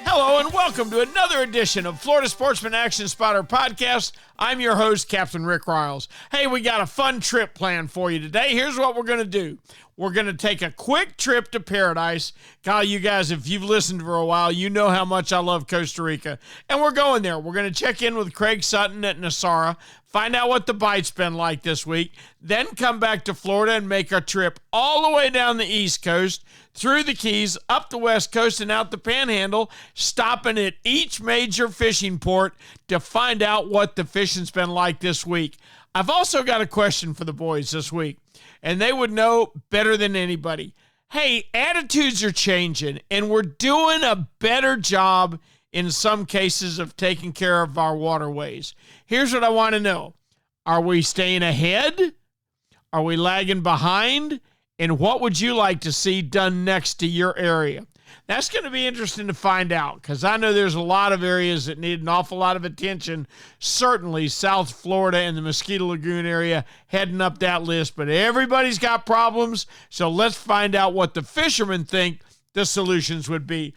Hello and welcome to another edition of Florida Sportsman Action Spotter Podcast. I'm your host, Captain Rick Riles. Hey, we got a fun trip planned for you today. Here's what we're going to do. We're going to take a quick trip to Paradise. Kyle, you guys, if you've listened for a while, you know how much I love Costa Rica. And we're going there. We're going to check in with Craig Sutton at Nosara, find out what the bite's been like this week, then come back to Florida and make our trip all the way down the East Coast, through the Keys, up the West Coast, and out the Panhandle, stopping at each major fishing port to find out what the fishing's been like this week. I've also got a question for the boys this week, and they would know better than anybody. Hey, attitudes are changing, and we're doing a better job in some cases of taking care of our waterways. Here's what I want to know. Are we staying ahead? Are we lagging behind? And what would you like to see done next to your area? That's going to be interesting to find out, because I know there's a lot of areas that need an awful lot of attention. Certainly South Florida and the Mosquito Lagoon area heading up that list, but everybody's got problems, so let's find out what the fishermen think the solutions would be.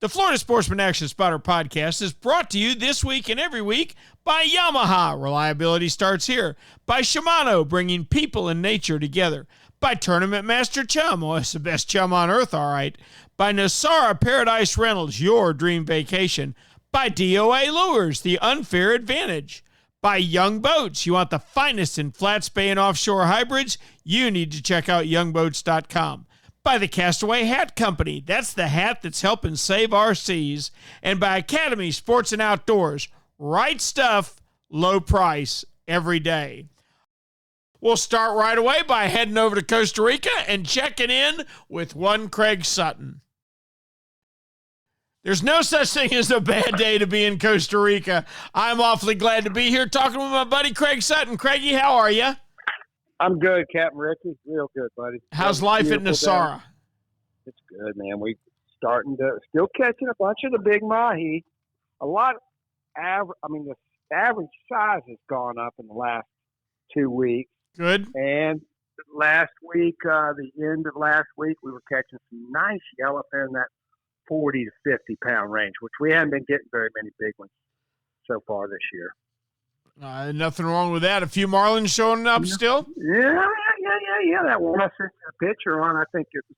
The Florida Sportsman Action Spotter Podcast is brought to you this week and every week by Yamaha. Reliability starts here. By Shimano, bringing people and nature together. By Tournament Master Chum. Oh, it's the best chum on earth, all right. By Nosara Paradise Rentals, your dream vacation. By D.O.A. Lures, the unfair advantage. By Young Boats. You want the finest in flat spay and offshore hybrids? You need to check out youngboats.com. By the Castaway Hat Company. That's the hat that's helping save our seas. And by Academy Sports and Outdoors. Right stuff, low price, every day. We'll start right away by heading over to Costa Rica and checking in with one Craig Sutton. There's no such thing as a bad day to be in Costa Rica. I'm awfully glad to be here talking with my buddy Craig Sutton. Craigie, how are you? I'm good, Captain Ricky. Real good, buddy. How's life at Nosara? It's good, man. We still catching a bunch of the big mahi. A lot the average size has gone up in the last 2 weeks. Good. And last week, the end of last week, we were catching some nice yellowfin in that 40 to 50 pound range, which we haven't been getting very many big ones so far this year. Nothing wrong with that. A few marlins showing up still? Yeah. That one I sent you a picture on, I think it was,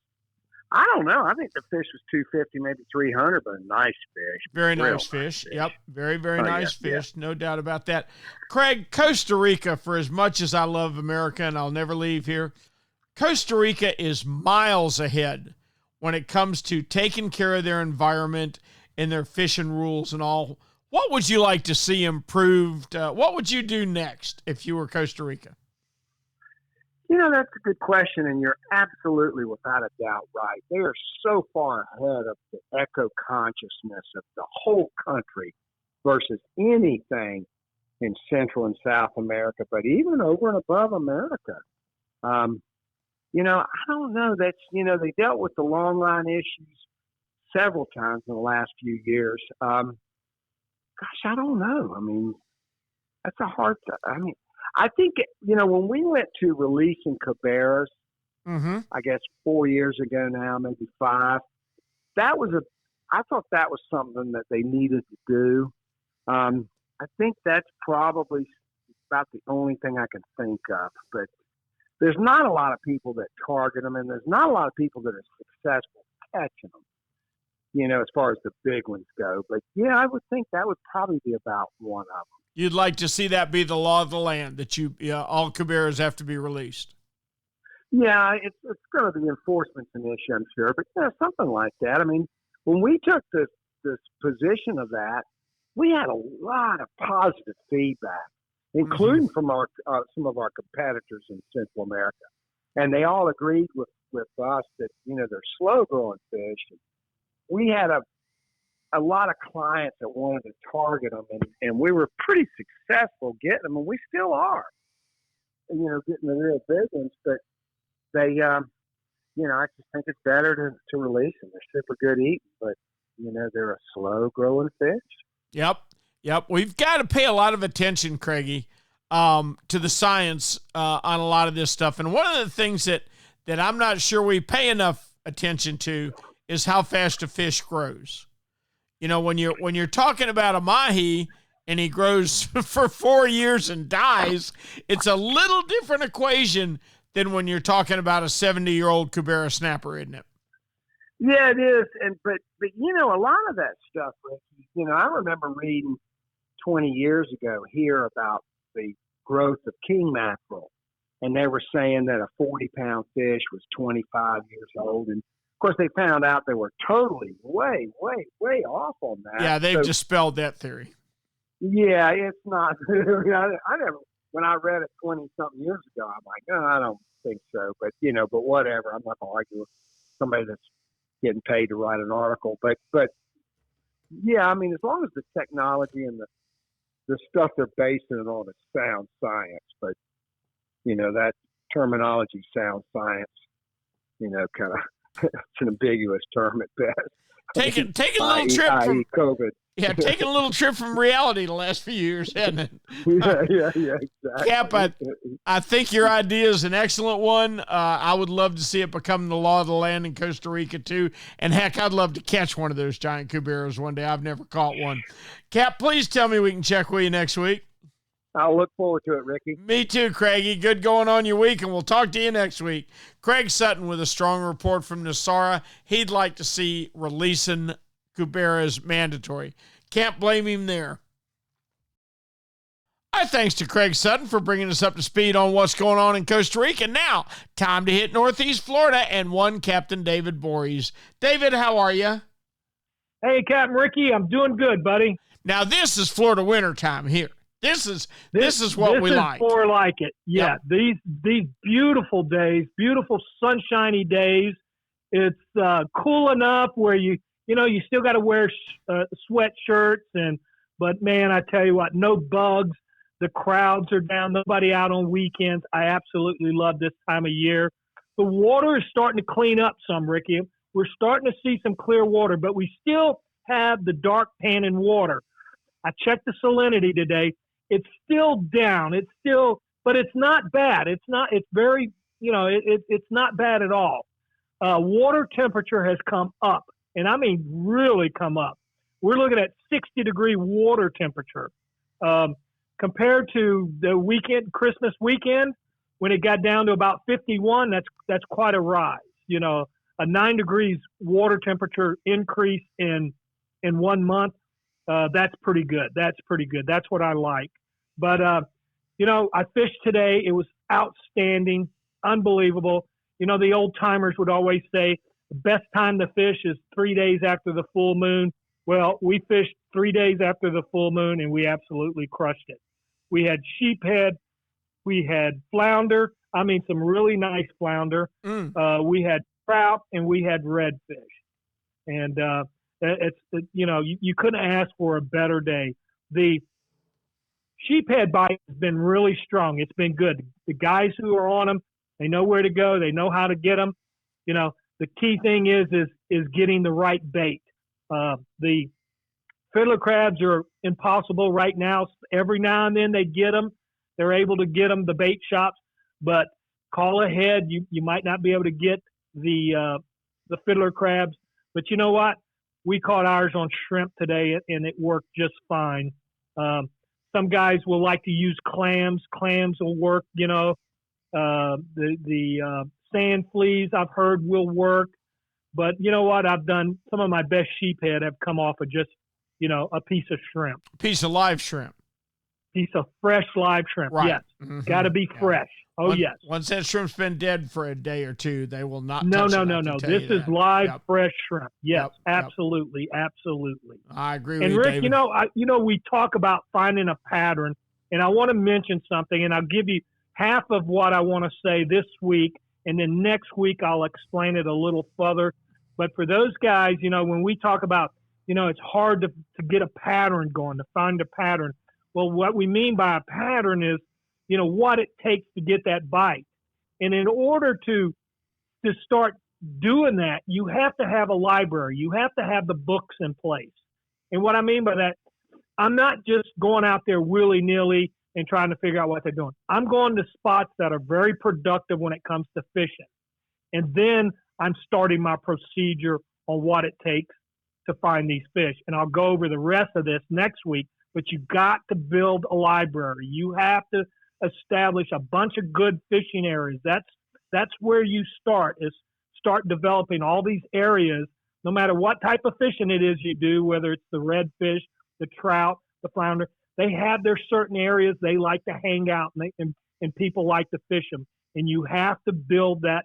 I don't know. I think the fish was 250, maybe 300, but a nice fish. Very nice fish. Yep. Very, very nice fish. No doubt about that. Craig, Costa Rica, for as much as I love America and I'll never leave here, Costa Rica is miles ahead when it comes to taking care of their environment and their fishing rules and all. What would you like to see improved? What would you do next if you were Costa Rica? You know, that's a good question, and you're absolutely, without a doubt, right. They are so far ahead of the eco-consciousness of the whole country versus anything in Central and South America, but even over and above America. I don't know. They dealt with the long line issues several times in the last few years. I don't know. I mean, that's a hard – I think, when we went to releasing cabarrus, I guess 4 years ago now, maybe 5, I thought that was something that they needed to do. I think that's probably about the only thing I can think of. But there's not a lot of people that target them, and there's not a lot of people that are successful catching them, as far as the big ones go. But, yeah, I would think that would probably be about one of them. You'd like to see that be the law of the land, that all cabarrus have to be released. Yeah, it's going to be enforcement's an issue, I'm sure, but something like that. I mean, when we took this position of that, we had a lot of positive feedback, including from some of our competitors in Central America, and they all agreed with us that they're slow growing fish. And we had a lot of clients that wanted to target them, and we were pretty successful getting them, and we still are, getting the real big ones. But they, I just think it's better to release them. They're super good eating, but, they're a slow growing fish. Yep. We've got to pay a lot of attention, Craigie. to the science on a lot of this stuff. And one of the things that I'm not sure we pay enough attention to is how fast a fish grows. You know, when you're talking about a mahi and he grows for 4 years and dies, it's a little different equation than when you're talking about a 70-year-old Cubera snapper, isn't it? Yeah, it is. But you know, a lot of that stuff, Ricky, you know, I remember reading 20 years ago here about the growth of king mackerel, and they were saying that a 40-pound fish was 25 years old, and of course they found out they were totally way off on that. Yeah, they've dispelled that theory. Yeah, it's not. I never, when I read it 20-something years ago, I'm like, no, I don't think so. But you know, but whatever. I'm not gonna argue with somebody that's getting paid to write an article. But yeah, I mean, as long as the technology and the stuff they're basing it on is sound science, but you know, that terminology, sound science, you know, kind of it's an ambiguous term at best. Taking a little trip from COVID. Yeah, taking a little trip from reality the last few years, hasn't it? Yeah, exactly. Cap, I think your idea is an excellent one. I would love to see it become the law of the land in Costa Rica, too. And, heck, I'd love to catch one of those giant cuberos one day. I've never caught one. Cap, please tell me we can check with you next week. I'll look forward to it, Ricky. Me too, Craigie. Good going on your week, and we'll talk to you next week. Craig Sutton with a strong report from Nosara. He'd like to see releasing Cuberas mandatory. Can't blame him there. Our thanks to Craig Sutton for bringing us up to speed on what's going on in Costa Rica. Now, time to hit Northeast Florida and one Captain David Voorhees. David, how are you? Hey, Captain Ricky, I'm doing good, buddy. Now, this is Florida winter time here. This is what we like. This is more like it. Yeah, yep. These beautiful days, beautiful sunshiny days. It's cool enough where you still got to wear sweatshirts but man, I tell you what, no bugs. The crowds are down. Nobody out on weekends. I absolutely love this time of year. The water is starting to clean up some, Ricky. We're starting to see some clear water, but we still have the dark pan in water. I checked the salinity today. It's still down. But it's not bad. It's not bad at all. Water temperature has come up, and I mean really come up. We're looking at 60-degree water temperature. Compared to the weekend, Christmas weekend, when it got down to about 51, that's quite a rise. You know, a 9 degrees water temperature increase in 1 month. That's pretty good. That's what I like. But, I fished today. It was outstanding, unbelievable. You know, the old timers would always say the best time to fish is 3 days after the full moon. Well, we fished 3 days after the full moon, and we absolutely crushed it. We had sheephead. We had flounder. I mean, some really nice flounder. We had trout, and we had redfish. And you couldn't ask for a better day. The sheephead bite has been really strong. It's been good. The guys who are on them, they know where to go. They know how to get them. You know, the key thing is getting the right bait. The fiddler crabs are impossible right now. Every now and then they get them. They're able to get them, the bait shops, but call ahead. You might not be able to get the fiddler crabs. But you know what? We caught ours on shrimp today, and it worked just fine. Some guys will like to use clams. Clams will work, the sand fleas I've heard will work. But you know what? I've done some of my best sheephead have come off of just, a piece of shrimp. Piece of live shrimp. Piece of fresh live shrimp. Right. Yes. Mm-hmm. Got to be fresh. Yes. Once that shrimp's been dead for a day or two, they will not No. touch it. This is live, fresh shrimp. Yes, Yep. Absolutely. Absolutely. I agree with and you, Rick, David. we talk about finding a pattern, and I want to mention something, and I'll give you half of what I want to say this week, and then next week I'll explain it a little further. But for those guys, when we talk about, it's hard to get a pattern going, to find a pattern. Well, what we mean by a pattern is, what it takes to get that bite. And in order to start doing that, you have to have a library. You have to have the books in place. And what I mean by that, I'm not just going out there willy-nilly and trying to figure out what they're doing. I'm going to spots that are very productive when it comes to fishing. And then I'm starting my procedure on what it takes to find these fish. And I'll go over the rest of this next week, but you got to build a library. You have to establish a bunch of good fishing areas. That's where you start developing all these areas, no matter what type of fishing it is you do, whether it's the redfish, the trout, the flounder. They have their certain areas they like to hang out, and people like to fish them. And you have to build that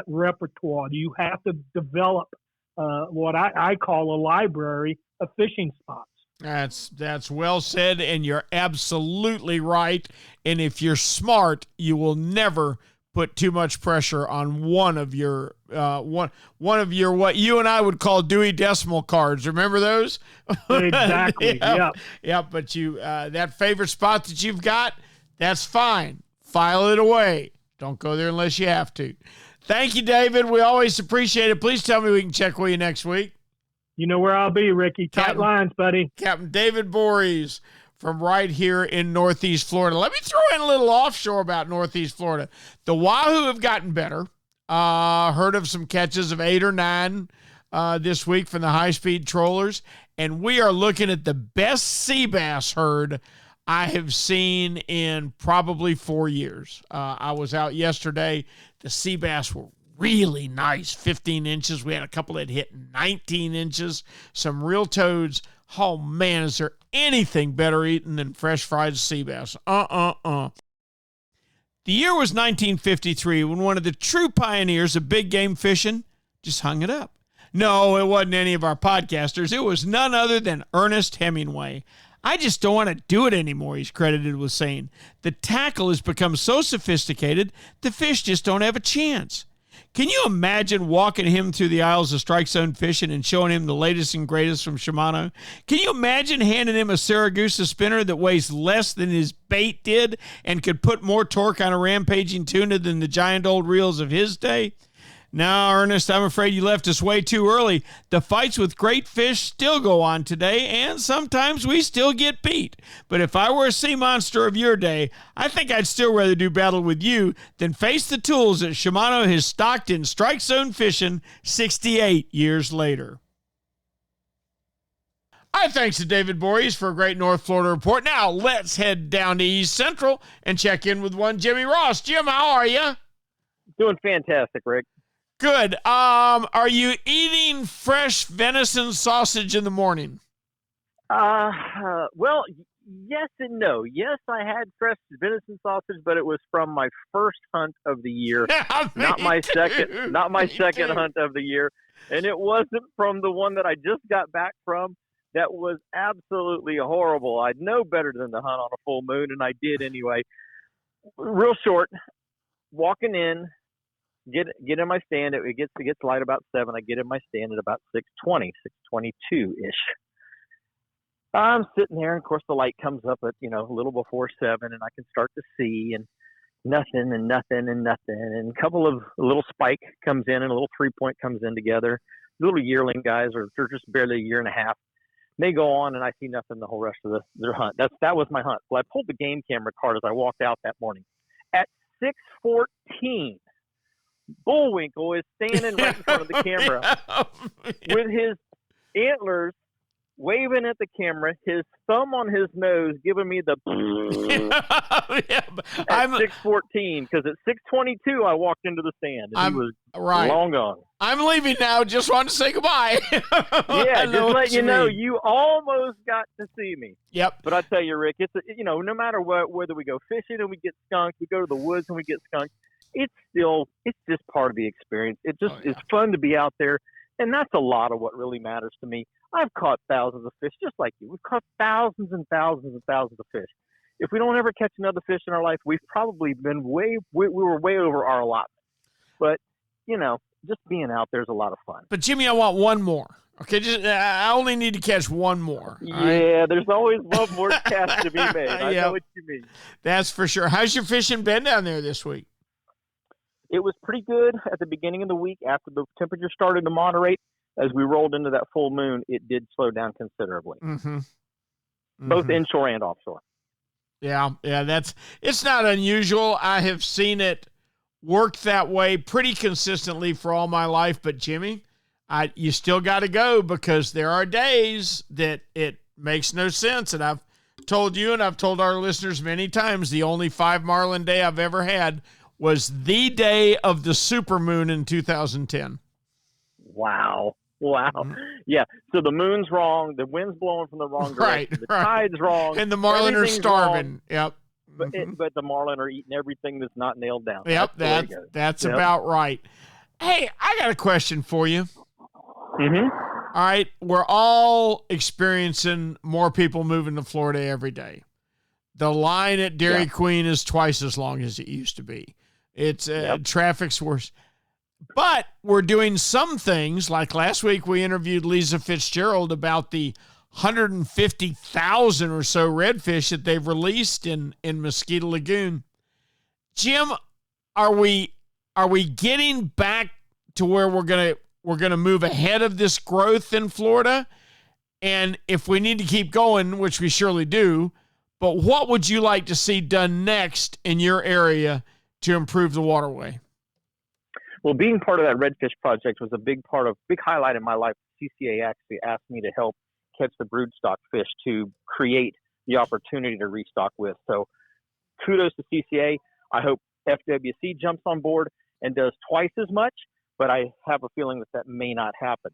repertoire. You have to develop what I call a library of fishing spots. That's well said, and you're absolutely right. And if you're smart, you will never put too much pressure on one of your what you and I would call Dewey Decimal cards. Remember those? Exactly. Yeah. But you that favorite spot that you've got, that's fine. File it away. Don't go there unless you have to. Thank you, David. We always appreciate it. Please tell me we can check with you next week. You know where I'll be, Ricky. Tight lines, buddy. Captain David Voorhees from right here in Northeast Florida. Let me throw in a little offshore about Northeast Florida. The Wahoo have gotten better. Heard of some catches of 8 or 9 this week from the high-speed trollers, and we are looking at the best sea bass herd I have seen in probably 4 years. I was out yesterday. The sea bass were really nice, 15 inches. We had a couple that hit 19 inches, some real toads. Oh, man, is there anything better eaten than fresh fried sea bass? The year was 1953 when one of the true pioneers of big game fishing just hung it up. No, it wasn't any of our podcasters. It was none other than Ernest Hemingway. I just don't want to do it anymore, he's credited with saying. The tackle has become so sophisticated, the fish just don't have a chance. Can you imagine walking him through the aisles of Strike Zone Fishing and showing him the latest and greatest from Shimano? Can you imagine handing him a Saragusa spinner that weighs less than his bait did and could put more torque on a rampaging tuna than the giant old reels of his day? No, Ernest, I'm afraid you left us way too early. The fights with great fish still go on today, and sometimes we still get beat. But if I were a sea monster of your day, I think I'd still rather do battle with you than face the tools that Shimano has stocked in Strike Zone Fishing 68 years later. Our thanks to David Voorhees for a great North Florida report. Now, let's head down to East Central and check in with one Jimmy Ross. Jim, how are you? Doing fantastic, Rick. Good. Are you eating fresh venison sausage in the morning? Well, yes and no. Yes, I had fresh venison sausage, but it was from my first hunt of the year, not my second hunt of the year, and it wasn't from the one that I just got back from. That was absolutely horrible. I'd know better than to hunt on a full moon, and I did anyway. Real short, walking in. Get in my stand. It gets light about 7. I get in my stand at about 6:20, 6:22-ish. I'm sitting there, and of course the light comes up at a little before 7, and I can start to see, and nothing, and a couple of a little spike comes in, and a little 3-point comes in together. Little yearling guys, they're just barely a year and a half. They go on, and I see nothing the whole rest of their hunt. That was my hunt. Well, I pulled the game camera card as I walked out that morning. At 6:14. Bullwinkle is standing right in front of the camera with his antlers waving at the camera, his thumb on his nose, giving me the at 6:14, because at 6:22 I walked into the stand and he was long gone. I'm leaving now. Just wanted to say goodbye. Yeah, just let you know, you almost got to see me. Yep. But I tell you, Rick, it's no matter what, whether we go fishing and we get skunked, we go to the woods and we get skunked. It's just part of the experience. It's fun to be out there, and that's a lot of what really matters to me. I've caught thousands of fish just like you. We've caught thousands and thousands and thousands of fish. If we don't ever catch another fish in our life, we've probably been we were way over our allotment. But just being out there is a lot of fun. But Jimmy, I want one more. Okay, I only need to catch one more. Yeah, there's always one more catch to be made. I know what you mean. That's for sure. How's your fishing been down there this week? It was pretty good at the beginning of the week. After the temperature started to moderate, as we rolled into that full moon, it did slow down considerably, both inshore and offshore. Yeah, it's not unusual. I have seen it work that way pretty consistently for all my life. But Jimmy, you still got to go, because there are days that it makes no sense. And I've told you, and I've told our listeners many times, the only 5 marlin day I've ever had was the day of the supermoon in 2010. Wow. Yeah. So the moon's wrong. The wind's blowing from the wrong direction. The tide's wrong. And the marlin are starving. Wrong, yep. But the marlin are eating everything that's not nailed down. Yep. That's about right. Hey, I got a question for you. Mm-hmm. All right. We're all experiencing more people moving to Florida every day. The line at Dairy Queen is twice as long as it used to be. It's traffic's worse. But we're doing some things, like last week we interviewed Lisa Fitzgerald about the 150,000 or so redfish that they've released in Mosquito Lagoon. Jim, are we getting back to where we're gonna move ahead of this growth in Florida? And if we need to keep going, which we surely do, but what would you like to see done next in your area to improve the waterway? Well, being part of that redfish project was a big highlight in my life. CCA actually asked me to help catch the broodstock fish to create the opportunity to restock with. So kudos to CCA. I hope FWC jumps on board and does twice as much, but I have a feeling that may not happen.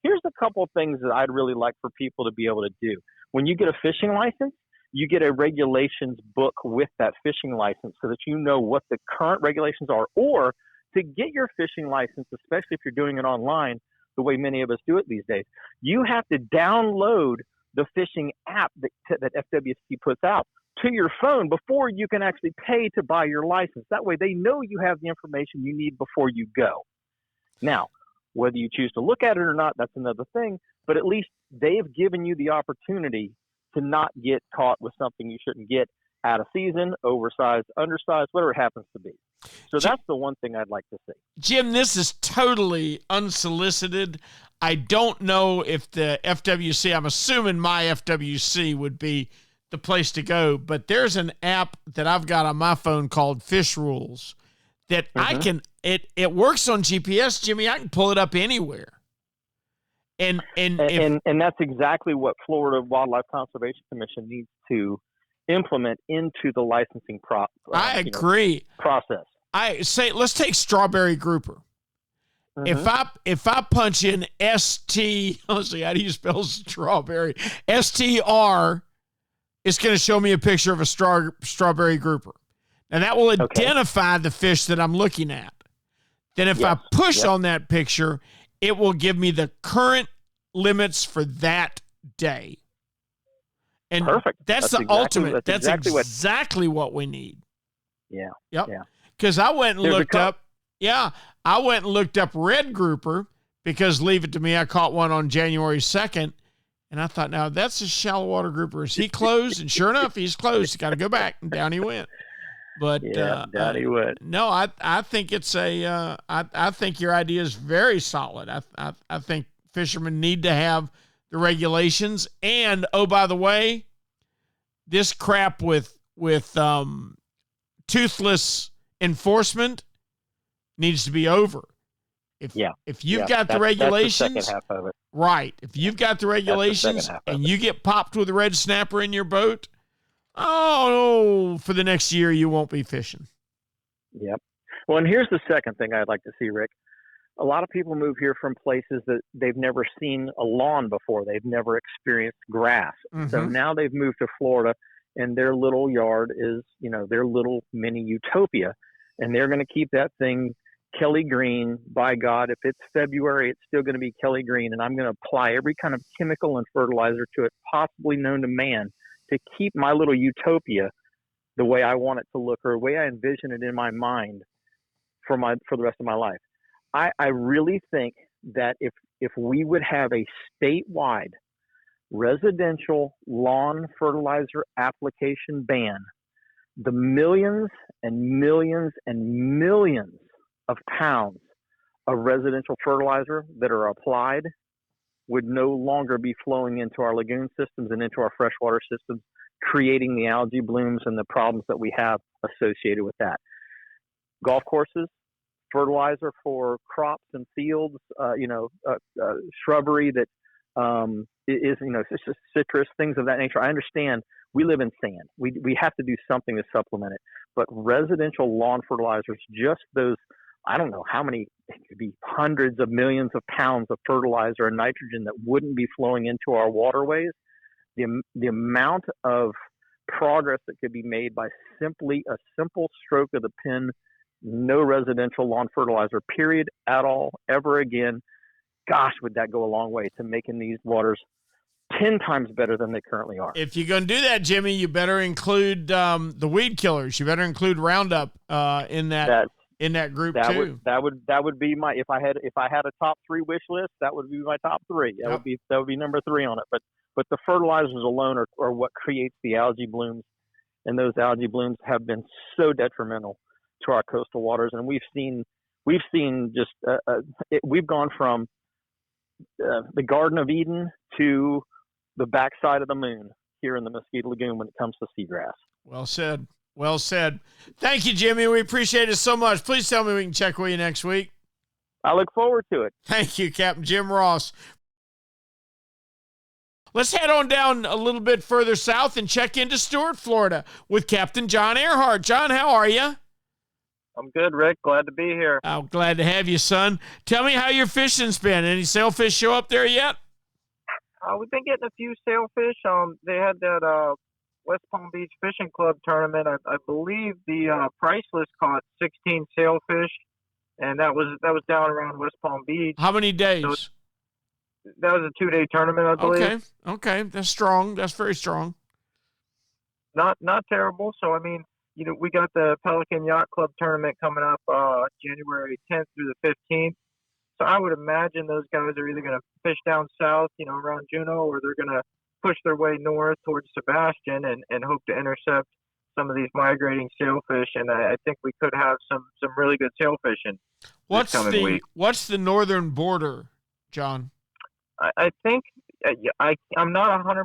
Here's a couple of things that I'd really like for people to be able to do. When you get a fishing license, you get a regulations book with that fishing license so that you know what the current regulations are, or to get your fishing license, especially if you're doing it online, the way many of us do it these days, you have to download the fishing app that FWC puts out to your phone before you can actually pay to buy your license. That way they know you have the information you need before you go. Now, whether you choose to look at it or not, that's another thing, but at least they've given you the opportunity to not get caught with something you shouldn't get out of season, oversized, undersized, whatever it happens to be. So that's the one thing I'd like to see. Jim, this is totally unsolicited. I don't know if the FWC, I'm assuming my FWC would be the place to go, but there's an app that I've got on my phone called Fish Rules that I can, it works on GPS, Jimmy. I can pull it up anywhere. And that's exactly what Florida Wildlife Conservation Commission needs to implement into the licensing process. I agree. I say, let's take strawberry grouper. If I punch in ST, let's see, how do you spell strawberry? STR, it's going to show me a picture of a strawberry grouper. And that will identify the fish that I'm looking at. Then if I push on that picture, it will give me the current limits for that day. And perfect. That's the ultimate. That's exactly what we need. Yeah. Yep. Yeah. Because I went and looked up. Yeah. I went and looked up red grouper because, leave it to me, I caught one on January 2nd. And I thought, now that's a shallow water grouper. Is he closed? And sure enough, he's closed. Got to go back. And down he went. But down he went. No, I think it's I think your idea is very solid. I think fishermen need to have the regulations. And, oh, by the way, this crap with toothless enforcement needs to be over. If you've got the regulations, that's the second half of it. Right. If you've got the regulations and you get popped with a red snapper in your boat, for the next year you won't be fishing. Yep. Well, and here's the second thing I'd like to see, Rick. A lot of people move here from places that they've never seen a lawn before. They've never experienced grass. So now they've moved to Florida, and their little yard is, their little mini utopia. And they're going to keep that thing Kelly green. By God, if it's February, it's still going to be Kelly green. And I'm going to apply every kind of chemical and fertilizer to it possibly known to man to keep my little utopia the way I want it to look, or the way I envision it in my mind for the rest of my life. I really think that if we would have a statewide residential lawn fertilizer application ban, the millions and millions and millions of pounds of residential fertilizer that are applied would no longer be flowing into our lagoon systems and into our freshwater systems creating the algae blooms and the problems that we have associated with that. Golf courses, fertilizer for crops and fields, shrubbery that is, citrus, things of that nature. I understand we live in sand. We have to do something to supplement it. But residential lawn fertilizers, just those, I don't know how many, it could be hundreds of millions of pounds of fertilizer and nitrogen that wouldn't be flowing into our waterways. The amount of progress that could be made by simply a simple stroke of the pen, no residential lawn fertilizer, period, at all, ever again. Gosh, would that go a long way to making these waters 10 times better than they currently are. If you're going to do that, Jimmy, you better include the weed killers. You better include Roundup in that group too. That would be my, if I had a top 3 wish list, that would be my top 3. That would be number 3 on it. But the fertilizers alone are what creates the algae blooms, and those algae blooms have been so detrimental to our coastal waters. And we've seen just we've gone from the Garden of Eden to the backside of the moon here in the Mosquito Lagoon when it comes to seagrass. Well said. Well said. Thank you, Jimmy. We appreciate it so much. Please tell me we can check with you next week. I look forward to it. Thank you, Captain Jim Ross. Let's head on down a little bit further south and check into Stuart, Florida with Captain John Earhart. John, how are you? I'm good, Rick. Glad to be here. Oh, glad to have you, son. Tell me how your fishing's been. Any sailfish show up there yet? We've been getting a few sailfish. They had that West Palm Beach Fishing Club tournament. I believe the price list caught 16 sailfish, and that was down around West Palm Beach. How many days? So that was a 2-day tournament, I believe. Okay. That's strong. That's very strong. Not terrible. So, I mean, we got the Pelican Yacht Club tournament coming up January 10th through the 15th. So I would imagine those guys are either going to fish down south, around Juneau, or they're going to push their way north towards Sebastian and hope to intercept some of these migrating sailfish. And I think we could have some really good sailfishing this coming week. What's the northern border, John? I think I'm not 100%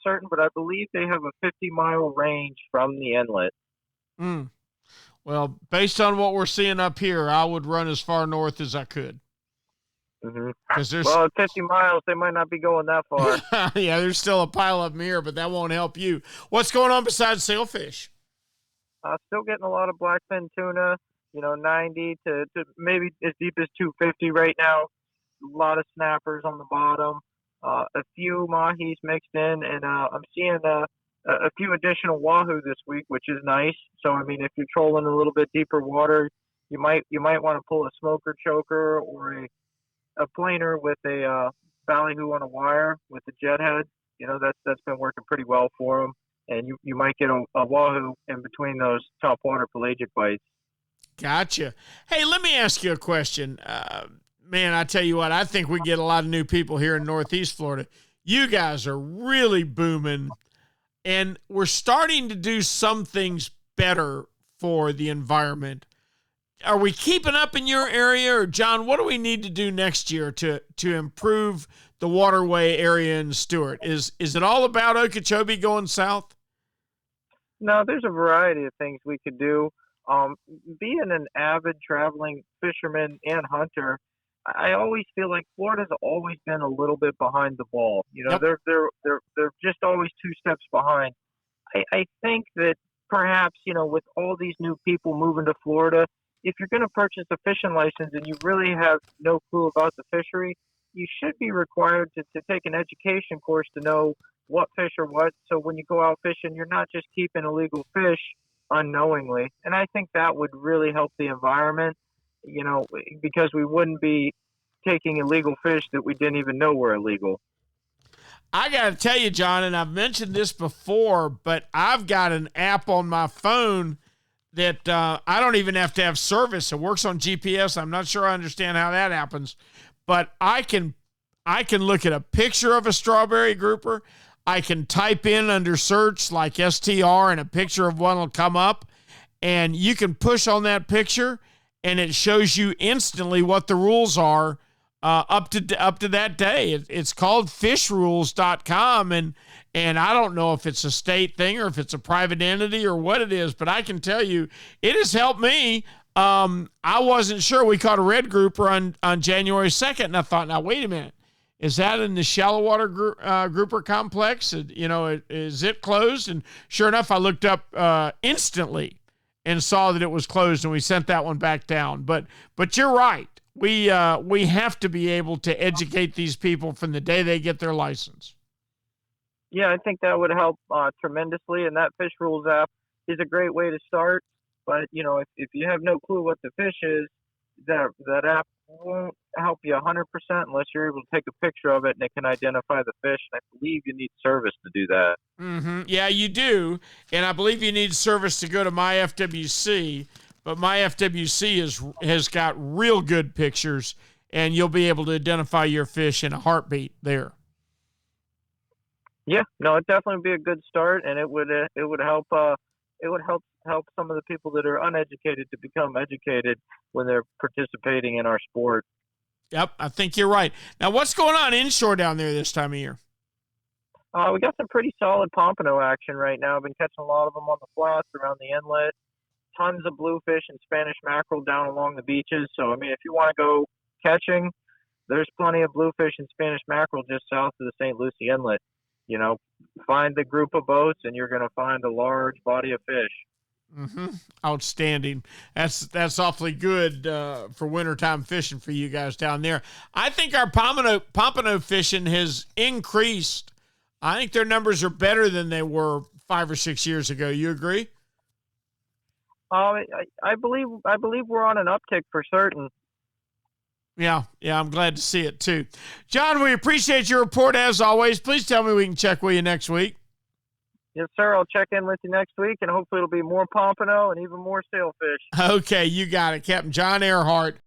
certain, but I believe they have a 50-mile range from the inlet. Well, based on what we're seeing up here, I would run as far north as I could. Mm-hmm. Well, 50 miles, they might not be going that far. Yeah, there's still a pile of them here, but that won't help you. What's going on besides sailfish? Still getting a lot of blackfin tuna, 90 to maybe as deep as 250 right now. A lot of snappers on the bottom, a few mahis mixed in, and I'm seeing a few additional wahoo this week, which is nice. So, I mean, if you're trolling a little bit deeper water, you might want to pull a smoker choker or a planer with a ballyhoo on a wire with the jet head. That's been working pretty well for them. And you might get a wahoo in between those top water pelagic bites. Gotcha. Hey, let me ask you a question. Man, I tell you what, I think we get a lot of new people here in Northeast Florida. You guys are really booming, and we're starting to do some things better for the environment. Are we keeping up in your area, or John, what do we need to do next year to improve the waterway area in Stuart? Is it all about Okeechobee going south? No, there's a variety of things we could do. Being an avid traveling fisherman and hunter, I always feel like Florida's always been a little bit behind the ball. Yep. They're just always 2 steps behind. I think that perhaps, with all these new people moving to Florida, if you're going to purchase a fishing license and you really have no clue about the fishery, you should be required to take an education course to know what fish are what. So when you go out fishing, you're not just keeping illegal fish unknowingly. And I think that would really help the environment, because we wouldn't be taking illegal fish that we didn't even know were illegal. I got to tell you, John, and I've mentioned this before, but I've got an app on my phone that I don't even have to have service. It works on GPS. I'm not sure I understand how that happens, but I can look at a picture of a strawberry grouper. I can type in under search like STR and a picture of one will come up, and you can push on that picture and it shows you instantly what the rules are up to that day. It's called fishrules.com, and And I don't know if it's a state thing or if it's a private entity or what it is, but I can tell you it has helped me. I wasn't sure. We caught a red grouper on January 2nd, and I thought, now, wait a minute. Is that in the shallow water grouper complex? Is it closed? And sure enough, I looked up instantly and saw that it was closed, and we sent that one back down. But you're right. We have to be able to educate these people from the day they get their license. Yeah, I think that would help tremendously, and that Fish Rules app is a great way to start. But, if you have no clue what the fish is, that app won't help you 100% unless you're able to take a picture of it and it can identify the fish. And I believe you need service to do that. Mm-hmm. Yeah, you do. And I believe you need service to go to my FWC. But my FWC has got real good pictures, and you'll be able to identify your fish in a heartbeat there. Yeah, no, it definitely would be a good start, and it would help. It would help some of the people that are uneducated to become educated when they're participating in our sport. Yep, I think you're right. Now, what's going on inshore down there this time of year? We got some pretty solid pompano action right now. I've been catching a lot of them on the flats around the inlet. Tons of bluefish and Spanish mackerel down along the beaches. So, I mean, if you want to go catching, there's plenty of bluefish and Spanish mackerel just south of the St. Lucie Inlet. Find the group of boats, and you're going to find a large body of fish. Mm-hmm. Outstanding. That's awfully good for wintertime fishing for you guys down there. I think our pompano fishing has increased. I think their numbers are better than they were 5 or 6 years ago. You agree? I believe we're on an uptick for certain. Yeah, I'm glad to see it too. John, we appreciate your report as always. Please tell me we can check with you next week. Yes, sir. I'll check in with you next week, and hopefully it'll be more pompano and even more sailfish. Okay, you got it, Captain John Earhart.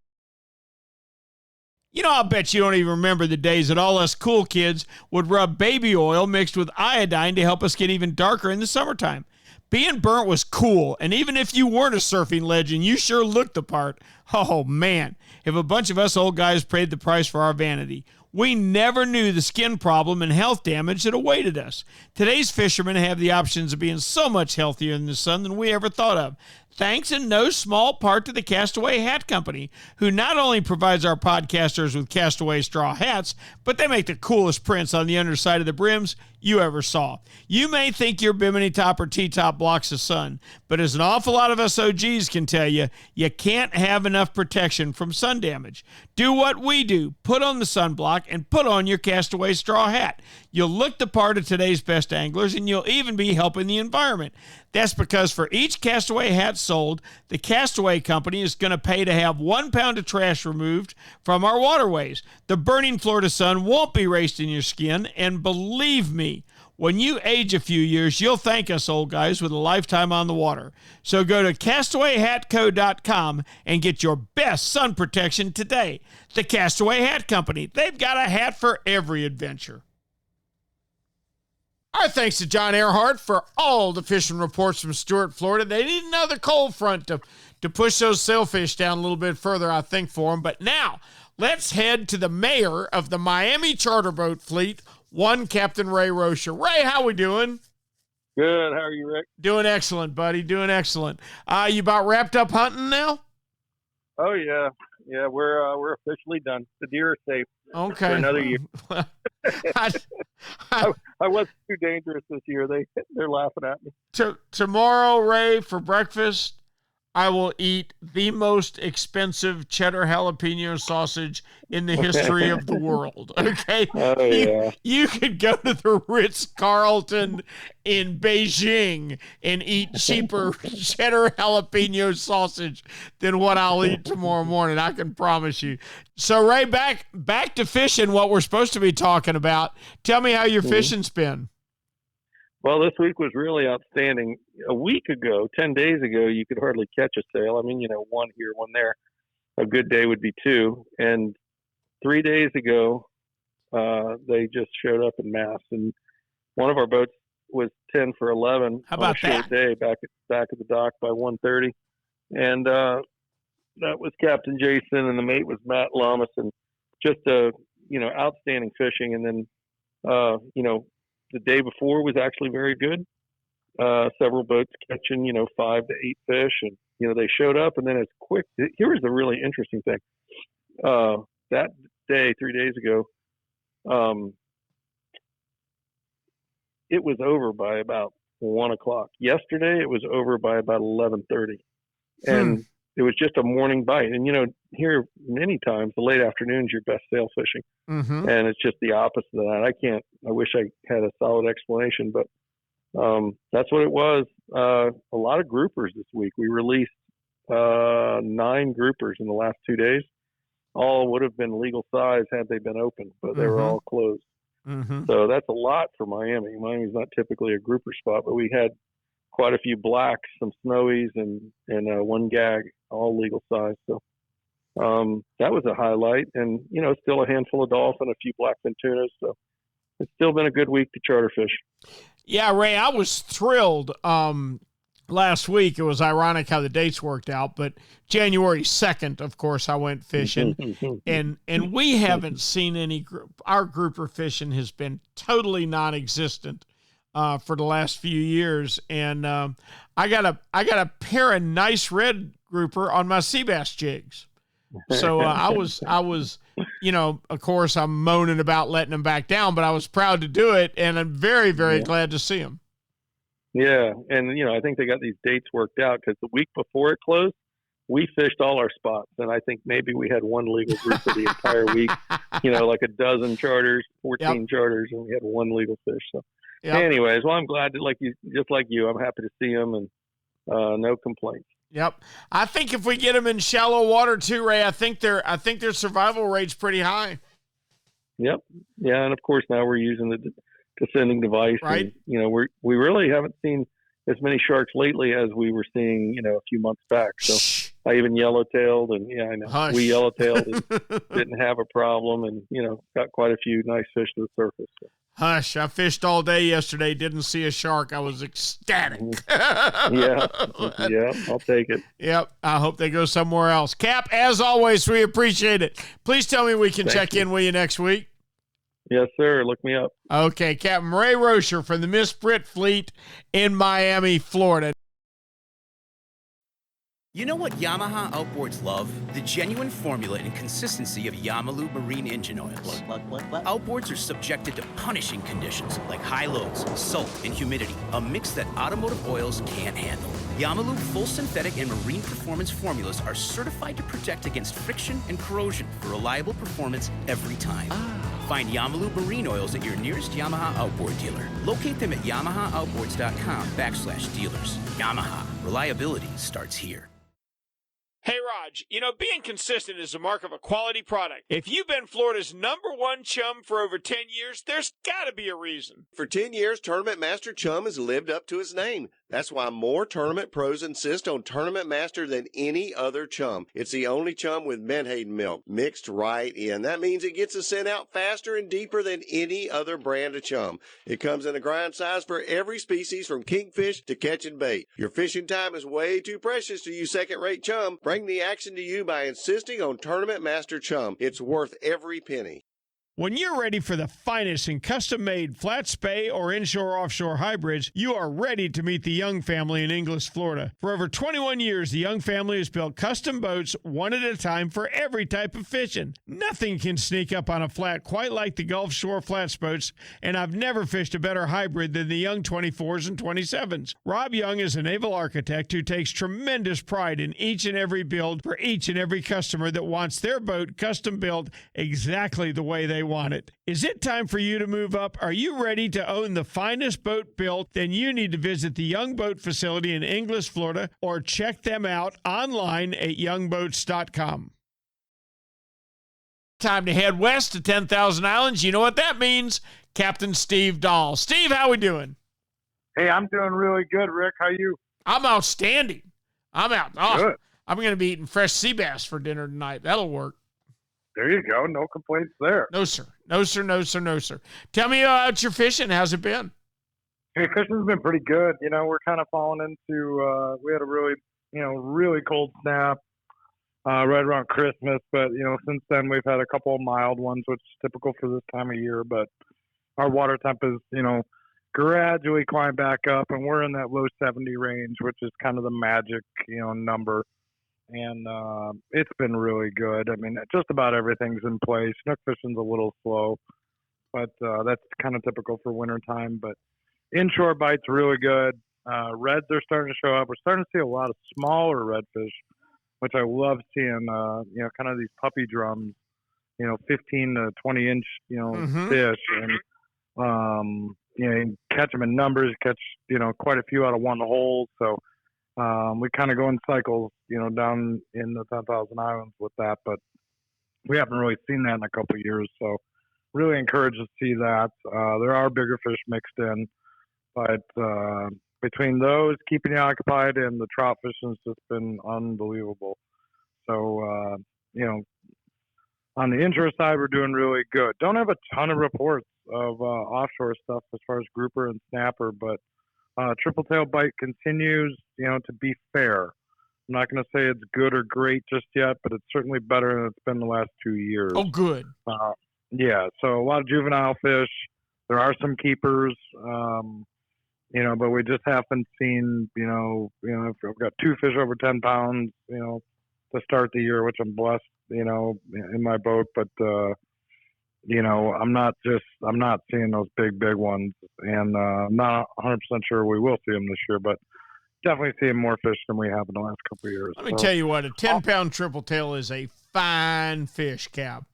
I'll bet you don't even remember the days that all us cool kids would rub baby oil mixed with iodine to help us get even darker in the summertime. Being burnt was cool, and even if you weren't a surfing legend, you sure looked the part. Oh, man, if a bunch of us old guys paid the price for our vanity. We never knew the skin problem and health damage that awaited us. Today's fishermen have the options of being so much healthier in the sun than we ever thought of. Thanks in no small part to the Castaway Hat Company, who not only provides our podcasters with Castaway straw hats, but they make the coolest prints on the underside of the brims you ever saw. You may think your bimini top or T-top blocks the sun, but as an awful lot of us OGs can tell you, you can't have enough protection from sun damage. Do what we do. Put on the sunblock and put on your Castaway straw hat. You'll look the part of today's best anglers, and you'll even be helping the environment. That's because for each Castaway hat sold, the Castaway Company is going to pay to have 1 pound of trash removed from our waterways. The burning Florida sun won't be raced in your skin, and believe me, when you age a few years, you'll thank us old guys with a lifetime on the water. So go to CastawayHatCo.com and get your best sun protection today. The Castaway Hat Company. They've got a hat for every adventure. Our thanks to John Earhart for all the fishing reports from Stuart, Florida. They need another cold front to push those sailfish down a little bit further, I think, for them. But now, let's head to the mayor of the Miami charter boat fleet, one Captain Ray Rocher. Ray, how we doing? Good. How are you, Rick? Doing excellent, buddy. Doing excellent. You about wrapped up hunting now? Oh, yeah. Yeah, we're officially done. The deer are safe. Okay. For another year. I wasn't too dangerous this year. They're laughing at me. Tomorrow, Ray, for breakfast, I will eat the most expensive cheddar jalapeno sausage in the history of the world. Okay? Oh, yeah. You could go to the Ritz-Carlton in Beijing and eat cheaper cheddar jalapeno sausage than what I'll eat tomorrow morning. I can promise you. So, Ray, back to fishing, what we're supposed to be talking about. Tell me how your fishing's been. Well, this week was really outstanding. A week ago, 10 days ago, you could hardly catch a sail. I mean, one here, one there. A good day would be 2. And 3 days ago, they just showed up in mass. And one of our boats was 10 for 11 How about on a short day back at the dock by 1:30. And that was Captain Jason, and the mate was Matt Lamas, and just outstanding fishing. And then the day before was actually very good. Several boats catching, 5 to 8 fish, and they showed up, and then it's quick. Here was the really interesting thing. That day, 3 days ago, it was over by about 1 o'clock. Yesterday, it was over by about 11:30, and it was just a morning bite. And here many times the late afternoon's your best sail fishing, and it's just the opposite of that. I wish I had a solid explanation, but that's what it was. A lot of groupers this week. We released 9 groupers in the last 2 days. All would have been legal size had they been open, but they were all closed. So that's a lot for Miami. Miami's not typically a grouper spot, but we had quite a few blacks, some snowies, and 1 gag, all legal size. So that was a highlight. And, still a handful of dolphin, a few blackfin tunas. So it's still been a good week to charter fish. Yeah, Ray, I was thrilled last week. It was ironic how the dates worked out, but January 2nd, of course, I went fishing, and we haven't seen any our grouper fishing has been totally non-existent for the last few years, and I got a pair of nice red grouper on my sea bass jigs. So I was, of course, I'm moaning about letting them back down, but I was proud to do it, and I'm very, very glad to see them. Yeah, and I think they got these dates worked out because the week before it closed, we fished all our spots, and I think maybe we had 1 legal group for the entire week. Like a dozen charters, 14 charters, and we had 1 legal fish. So, anyways, well, I'm glad that, just like you, I'm happy to see them, and no complaints. Yep, I think if we get them in shallow water too, Ray, I think their survival rate's pretty high. Yep, yeah, and of course now we're using the descending device, right? And, we really haven't seen as many sharks lately as we were seeing, a few months back. So I even yellowtailed, and I know Hush. We yellowtailed and didn't have a problem, and got quite a few nice fish to the surface. So. Hush! I fished all day yesterday. Didn't see a shark. I was ecstatic. Yeah, I'll take it. Yep. I hope they go somewhere else. Cap, as always, we appreciate it. Please tell me we can check in with you next week. Yes, sir. Look me up. Okay, Captain Ray Rocher from the Miss Brit Fleet in Miami, Florida. You know what Yamaha Outboards love? The genuine formula and consistency of Yamalu marine engine oils. What? Outboards are subjected to punishing conditions like high loads, salt, and humidity, a mix that automotive oils can't handle. Yamalu full synthetic and marine performance formulas are certified to protect against friction and corrosion for reliable performance every time. Find Yamalu marine oils at your nearest Yamaha Outboard dealer. Locate them at yamahaaoutboards.com/dealers. Yamaha. Reliability starts here. Hey, Raj, being consistent is the mark of a quality product. If you've been Florida's #1 chum for over 10 years, there's got to be a reason. For 10 years, Tournament Master Chum has lived up to its name. That's why more tournament pros insist on Tournament Master than any other chum. It's the only chum with menhaden milk mixed right in. That means it gets the scent out faster and deeper than any other brand of chum. It comes in a grind size for every species from kingfish to catching bait. Your fishing time is way too precious to use second-rate chum. Bring the action to you by insisting on Tournament Master Chum. It's worth every penny. When you're ready for the finest in custom-made flat spay or inshore-offshore hybrids, you are ready to meet the Young family in Inglis, Florida. For over 21 years, the Young family has built custom boats one at a time for every type of fishing. Nothing can sneak up on a flat quite like the Gulf Shore flats boats, and I've never fished a better hybrid than the Young 24s and 27s. Rob Young is a naval architect who takes tremendous pride in each and every build for each and every customer that wants their boat custom built exactly the way they want it. Is it time for you to move up? Are you ready to own the finest boat built? Then you need to visit the Young Boat facility in Inglis, Florida, or check them out online at youngboats.com. Time to head west to 10,000 Islands. You know what that means? Captain Steve Dahl. Steve, how we doing? Hey, I'm doing really good, Rick. How you? I'm outstanding. I'm out. Oh, good. I'm going to be eating fresh sea bass for dinner tonight. That'll work. There you go. No complaints there. No, sir. No, sir. No, sir. No, sir. Tell me about your fishing. How's it been? Hey, fishing's been pretty good. We're kind of falling into, we had a really, really cold snap right around Christmas. But, since then we've had a couple of mild ones, which is typical for this time of year. But our water temp is, gradually climb back up, and we're in that low 70 range, which is kind of the magic, number. And it's been really good. I mean, just about everything's in place. Snook fishing's a little slow, but that's kind of typical for wintertime. But inshore bite's really good. Reds are starting to show up. We're starting to see a lot of smaller redfish, which I love seeing, kind of these puppy drums, 15 to 20 inch, fish. And, you catch them in numbers, catch, quite a few out of one hole. So we kind of go in cycles, down in the 10,000 Islands with that. But we haven't really seen that in a couple of years. So really encouraged to see that. There are bigger fish mixed in. But between those, keeping you occupied, and the trout fishing has just been unbelievable. So, on the inshore side, we're doing really good. Don't have a ton of reports of offshore stuff as far as grouper and snapper, but triple tail bite continues, to be fair. I'm not going to say it's good or great just yet, but it's certainly better than it's been the last 2 years. Oh, good. Yeah, so a lot of juvenile fish. There are some keepers, but we just haven't seen, I've got 2 fish over 10 pounds, to start the year, which I'm blessed, in my boat. But, I'm not seeing those big ones, and I'm not 100% sure we will see them this year, but definitely seeing more fish than we have in the last couple of years. Let me tell you what, a 10-pound triple tail is a fine fish, Cap.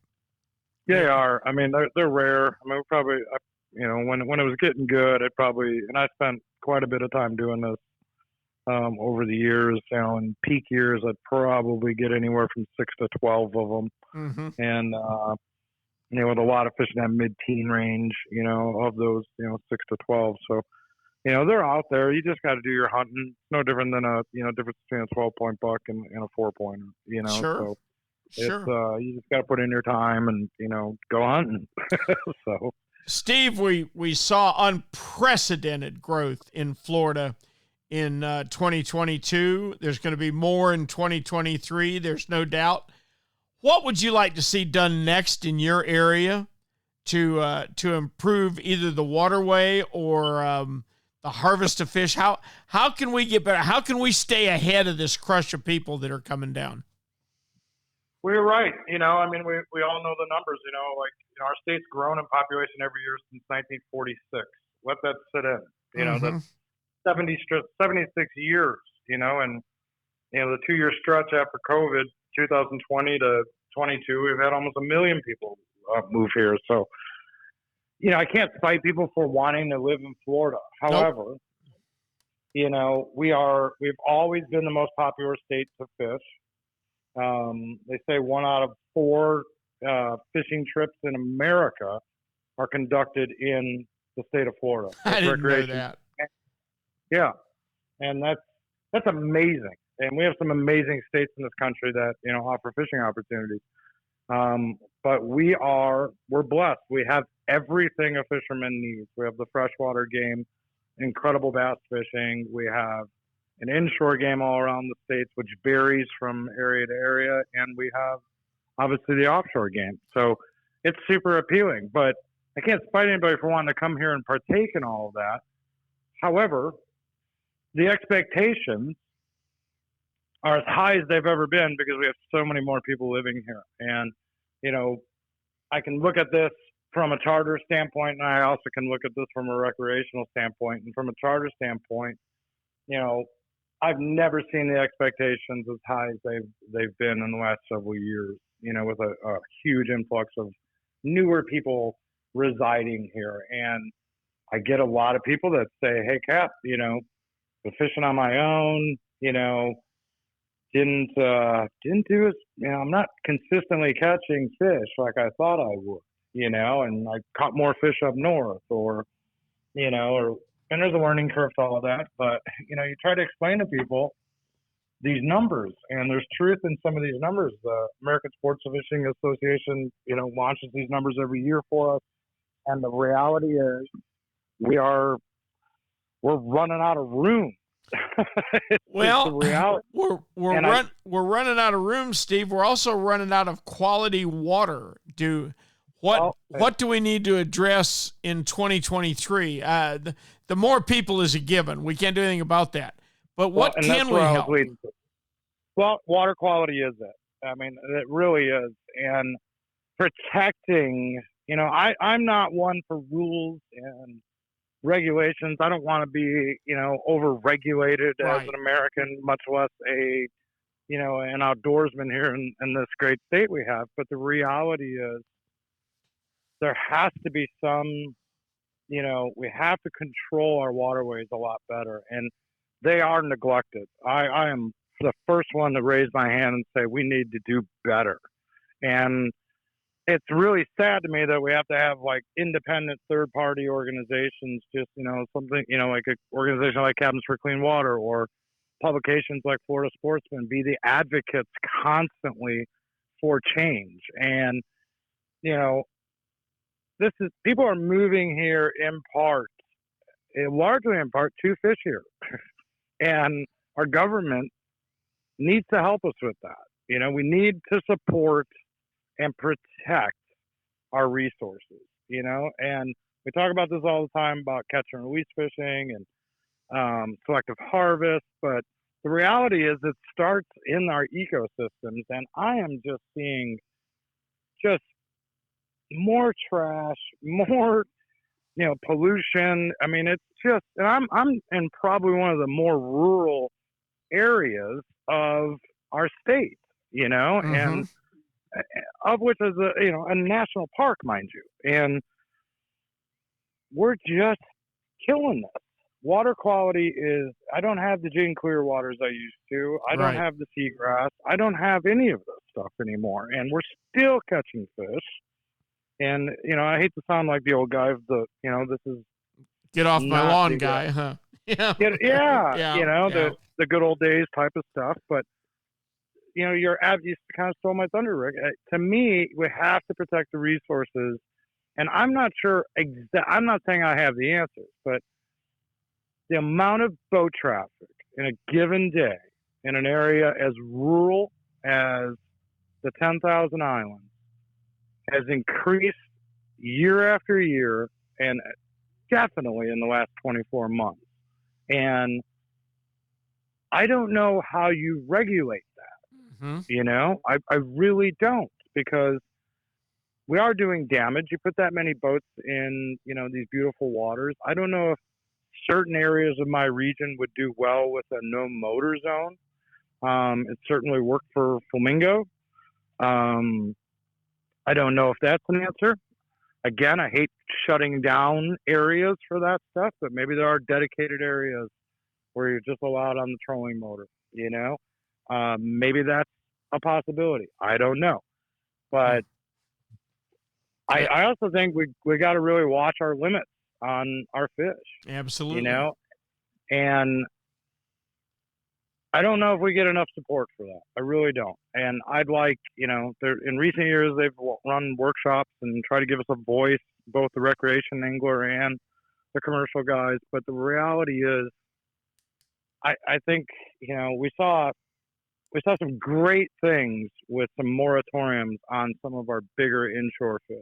Yeah, they are. I mean, they're rare. I mean, we probably, when it was getting good, and I spent quite a bit of time doing this over the years. In peak years, I'd probably get anywhere from 6 to 12 of them. Mm-hmm. And, with a lot of fish in that mid-teen range, of those, 6 to 12. So, they're out there. You just got to do your hunting. It's no different than difference between a 12-point buck and a 4-pointer, Sure. So it's, you just got to put in your time and, go hunting. So, Steve, we saw unprecedented growth in Florida in 2022. There's going to be more in 2023. There's no doubt. What would you like to see done next in your area to improve either the waterway or the harvest of fish? How can we get better? How can we stay ahead of this crush of people that are coming down? Well, you're right. We all know the numbers, our state's grown in population every year since 1946. Let that sit in, that's 76 years, and, the 2-year stretch after COVID, 2020 to 22, we've had almost 1 million people move here. So, I can't cite people for wanting to live in Florida. However, nope. We've always been the most popular state to fish. They say 1 out of 4 fishing trips in America are conducted in the state of Florida. I didn't know that. Yeah, and that's amazing. And we have some amazing states in this country that offer fishing opportunities. But we're blessed. We have everything a fisherman needs. We have the freshwater game, incredible bass fishing. We have an inshore game all around the states, which varies from area to area, and we have obviously the offshore game. So it's super appealing. But I can't spite anybody for wanting to come here and partake in all of that. However, the expectations are as high as they've ever been because we have so many more people living here. And, I can look at this from a charter standpoint, and I also can look at this from a recreational standpoint. And from a charter standpoint, I've never seen the expectations as high as they've been in the last several years, with a huge influx of newer people residing here. And I get a lot of people that say, hey, Cap, been fishing on my own, didn't do it. I'm not consistently catching fish like I thought I would, and I caught more fish up north and there's a learning curve to all of that. But, you try to explain to people these numbers, and there's truth in some of these numbers. The American Sports Fishing Association, launches these numbers every year for us. And the reality is we're running out of room. Well, we're running out of room, Steve. We're also running out of quality water. What do we need to address in 2023? The more people is a given. We can't do anything about that. But what can we help? Well, water quality is it. I mean, it really is. And protecting, I'm not one for rules and regulations. I don't want to be, over-regulated as an American, much less an outdoorsman here in this great state we have. But the reality is there has to be some, we have to control our waterways a lot better. And they are neglected. I am the first one to raise my hand and say we need to do better. And it's really sad to me that we have to have like independent third-party organizations, just, something, like an organization like Cabins for Clean Water or publications like Florida Sportsman be the advocates constantly for change. And, people are moving here in part, largely in part, to fish here. And our government needs to help us with that. We need to support and protect our resources, and we talk about this all the time about catch and release fishing and selective harvest, but the reality is it starts in our ecosystems, and I am just seeing just more trash, more pollution. I mean, it's just, and I'm in probably one of the more rural areas of our state, and of which is a national park, mind you, and we're just killing this. Water quality is, I don't have the gin clear waters I used to. I don't have the seagrass. I don't have any of this stuff anymore, and we're still catching fish. And, I hate to sound like the old guy of the, this is get off my lawn guy, huh? Yeah. The good old days type of stuff. But, you kind of stole my thunder, Rick. To me, we have to protect the resources. And I'm not sure, I'm not saying I have the answers, but the amount of boat traffic in a given day in an area as rural as the 10,000 Islands has increased year after year, and definitely in the last 24 months. And I don't know how you regulate that. I really don't, because we are doing damage. You put that many boats in, these beautiful waters. I don't know if certain areas of my region would do well with a no motor zone. It certainly worked for flamingo. I don't know if that's an answer. Again, I hate shutting down areas for that stuff, but maybe there are dedicated areas where you're just allowed on the trolling motor, maybe that's a possibility. I don't know. But I also think we got to really watch our limits on our fish. Absolutely. And I don't know if we get enough support for that. I really don't. And I'd like, in recent years, they've run workshops and try to give us a voice, both the recreation angler and the commercial guys. But the reality is, I think, we saw some great things with some moratoriums on some of our bigger inshore fish.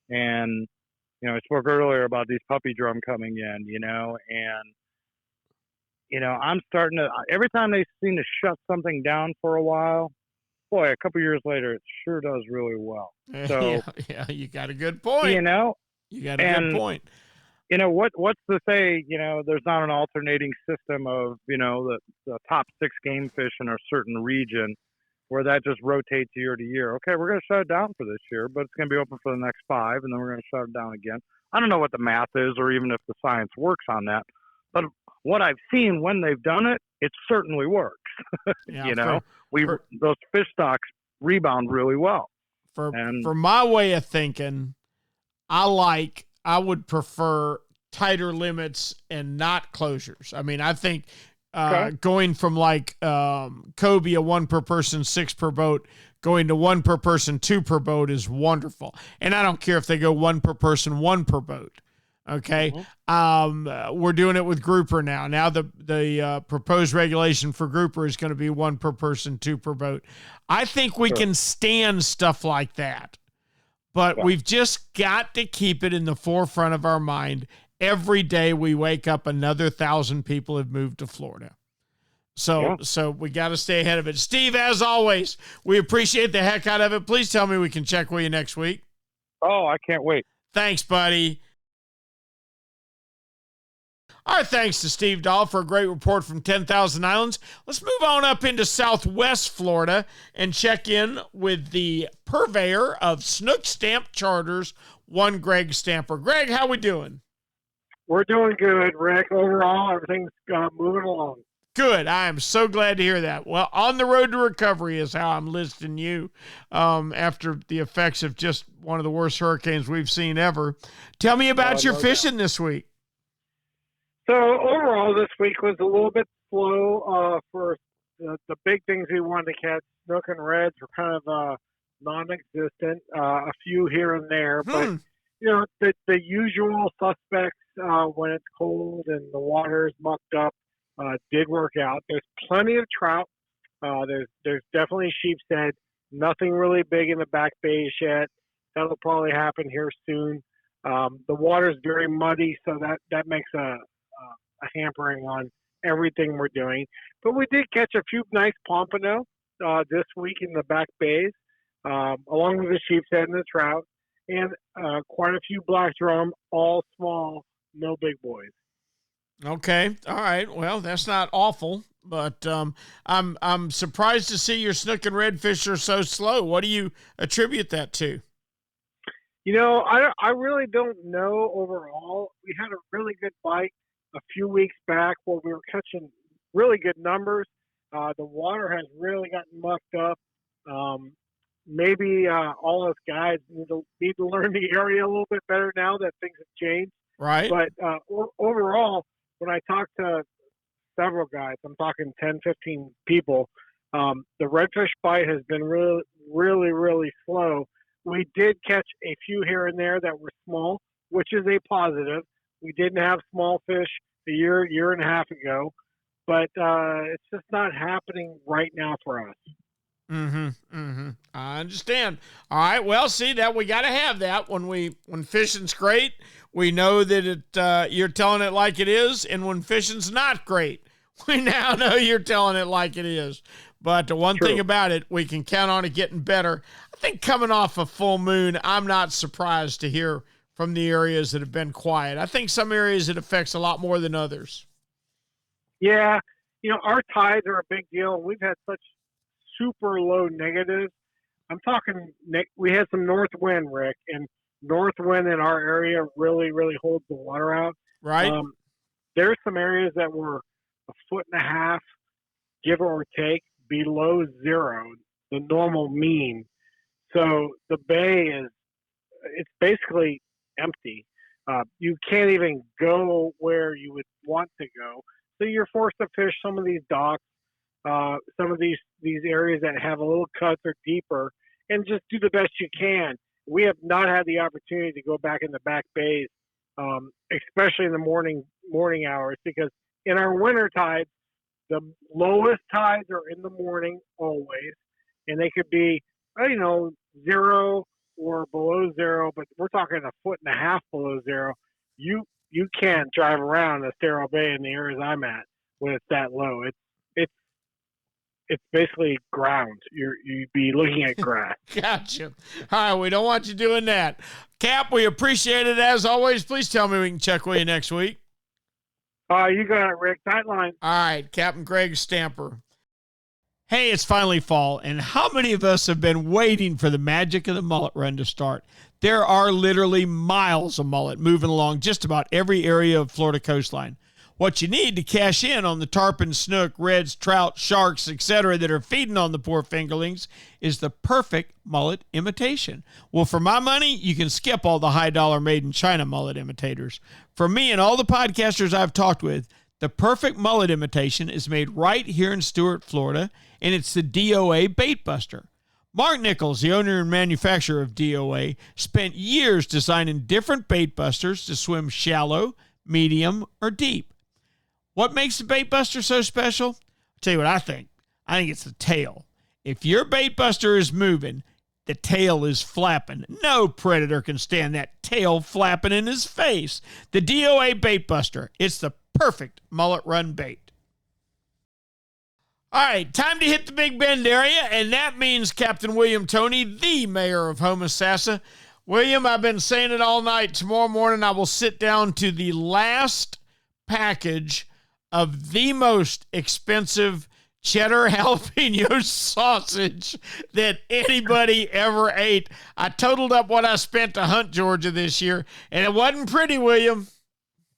And, I spoke earlier about these puppy drum coming in, and I'm starting to, every time they seem to shut something down for a while, boy, a couple years later, it sure does really well. So, yeah, you got a good point. You got a good point. What's to say, there's not an alternating system of, the top 6 game fish in a certain region where that just rotates year to year. Okay, we're going to shut it down for this year, but it's going to be open for the next 5, and then we're going to shut it down again. I don't know what the math is or even if the science works on that, but what I've seen when they've done it, it certainly works. Those fish stocks rebound really well. For my way of thinking, I would prefer tighter limits and not closures. I mean, I think going from Kobe, a 1 per person, 6 per boat, going to 1 per person, 2 per boat is wonderful. And I don't care if they go 1 per person, 1 per boat. Okay. We're doing it with grouper now. Now the proposed regulation for grouper is going to be 1 per person, 2 per boat. I think we can stand stuff like that. but we've just got to keep it in the forefront of our mind. Every day we wake up, another 1,000 people have moved to Florida. So we got to stay ahead of it. Steve, as always, we appreciate the heck out of it. Please tell me we can check with you next week. Oh, I can't wait. Thanks, buddy. Our thanks to Steve Dahl for a great report from 10,000 Islands. Let's move on up into Southwest Florida and check in with the purveyor of Snook Stamp Charters, one Greg Stamper. Greg, how we doing? We're doing good, Rick. Overall, everything's moving along. Good. I am so glad to hear that. Well, on the road to recovery is how I'm listing you after the effects of just one of the worst hurricanes we've seen ever. Tell me about your fishing this week. So overall, this week was a little bit slow for the big things we wanted to catch. Snook and reds were kind of non-existent, a few here and there. But, the usual suspects when it's cold and the water's mucked up did work out. There's plenty of trout. There's definitely sheepshead. Nothing really big in the back bays yet. That'll probably happen here soon. The water's very muddy, so that makes a hampering on everything we're doing. But we did catch a few nice pompano this week in the back bays, along with the sheepshead and the trout, and quite a few black drum, all small, no big boys. Okay. All right. Well, that's not awful, but I'm surprised to see your snook and redfish are so slow. What do you attribute that to? I really don't know overall. We had a really good bite a few weeks back where we were catching really good numbers. The water has really gotten mucked up. Maybe all us guys need to learn the area a little bit better now that things have changed. Right. But overall, when I talk to several guys, I'm talking 10, 15 people, the redfish bite has been really, really, really slow. We did catch a few here and there that were small, which is a positive. We didn't have small fish a year and a half ago, but it's just not happening right now for us. I understand. All right. Well, see that we got to have that when fishing's great. We know that you're telling it like it is, and when fishing's not great, we now know you're telling it like it is. But the one thing about it, we can count on it getting better. I think coming off a full moon, I'm not surprised to hear from the areas that have been quiet. I think some areas it affects a lot more than others. Yeah. Our tides are a big deal. We've had such super low negatives. I'm talking, we had some north wind, Rick, and north wind in our area really, really holds the water out. Right. There's some areas that were 1.5 feet, give or take, below zero, the normal mean. So the bay it's basically empty. You can't even go where you would want to go. So you're forced to fish some of these docks, some of these areas that have a little cuts or deeper, and just do the best you can. We have not had the opportunity to go back in the back bays, especially in the morning hours, because in our winter tides, the lowest tides are in the morning always, and they could be, zero or below zero, but we're talking 1.5 feet below zero. You can't drive around Estero Bay in the areas I'm at when it's that low. It's basically ground. You'd be looking at grass. Gotcha. All right, we don't want you doing that. Cap, we appreciate it as always. Please tell me we can check with you next week. You got it, Rick. Tight line. All right, Captain Greg Stamper. Hey, it's finally fall, and how many of us have been waiting for the magic of the mullet run to start? There are literally miles of mullet moving along just about every area of Florida coastline. What you need to cash in on the tarpon, snook, reds, trout, sharks, etc. that are feeding on the poor fingerlings is the perfect mullet imitation. Well, for my money, you can skip all the high-dollar made-in-China mullet imitators. For me and all the podcasters I've talked with, the perfect mullet imitation is made right here in Stuart, Florida, and it's the D.O.A. Bait Buster. Mark Nichols, the owner and manufacturer of D.O.A., spent years designing different bait busters to swim shallow, medium, or deep. What makes the bait buster so special? I'll tell you what I think. I think it's the tail. If your bait buster is moving, the tail is flapping. No predator can stand that tail flapping in his face. The D.O.A. Bait Buster. It's the perfect mullet run bait. All right, time to hit the Big Bend area, and that means Captain William Toney, the mayor of Homosassa. William, I've been saying it all night. Tomorrow morning I will sit down to the last package of the most expensive cheddar jalapeno sausage that anybody ever ate. I totaled up what I spent to hunt Georgia this year, and it wasn't pretty, William.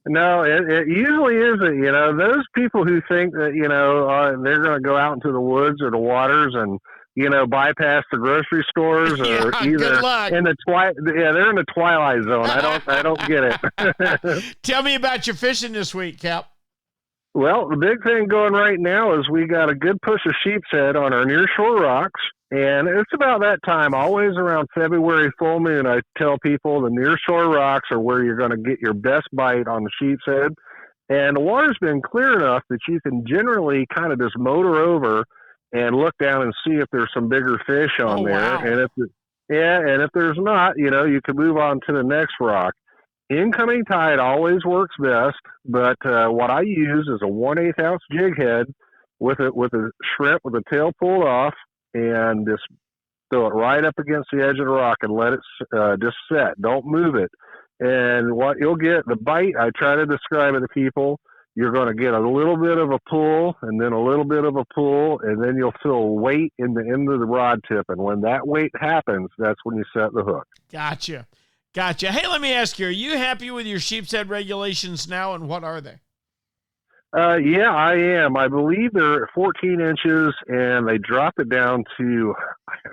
No, it usually isn't. You know, those people who think that, you know, they're going to go out into the woods or the waters and, you know, bypass the grocery stores or Yeah, either good luck. in the they're in the twilight zone. I don't get it. Tell me about your fishing this week, Cap. Well, the big thing going right now is we got a good push of sheep's head on our nearshore rocks, and it's about that time, always around February full moon. I tell people the nearshore rocks are where you're going to get your best bite on the sheep's head, and the water's been clear enough that you can generally kind of just motor over and look down and see if there's some bigger fish on there. Wow. And if there's not, you know, you can move on to the next rock. Incoming tide always works best, but what I use is a 1/8 ounce jig head with a shrimp with the tail pulled off, and just throw it right up against the edge of the rock and let it just set. Don't move it. And what you'll get, the bite, I try to describe it to people, you're going to get a little bit of a pull and then a little bit of a pull, and then you'll feel weight in the end of the rod tip. And when that weight happens, that's when you set the hook. Gotcha. Hey, let me ask you, are you happy with your sheep's head regulations now, and what are they? Yeah, I am. I believe they're 14 inches, and they dropped it down to,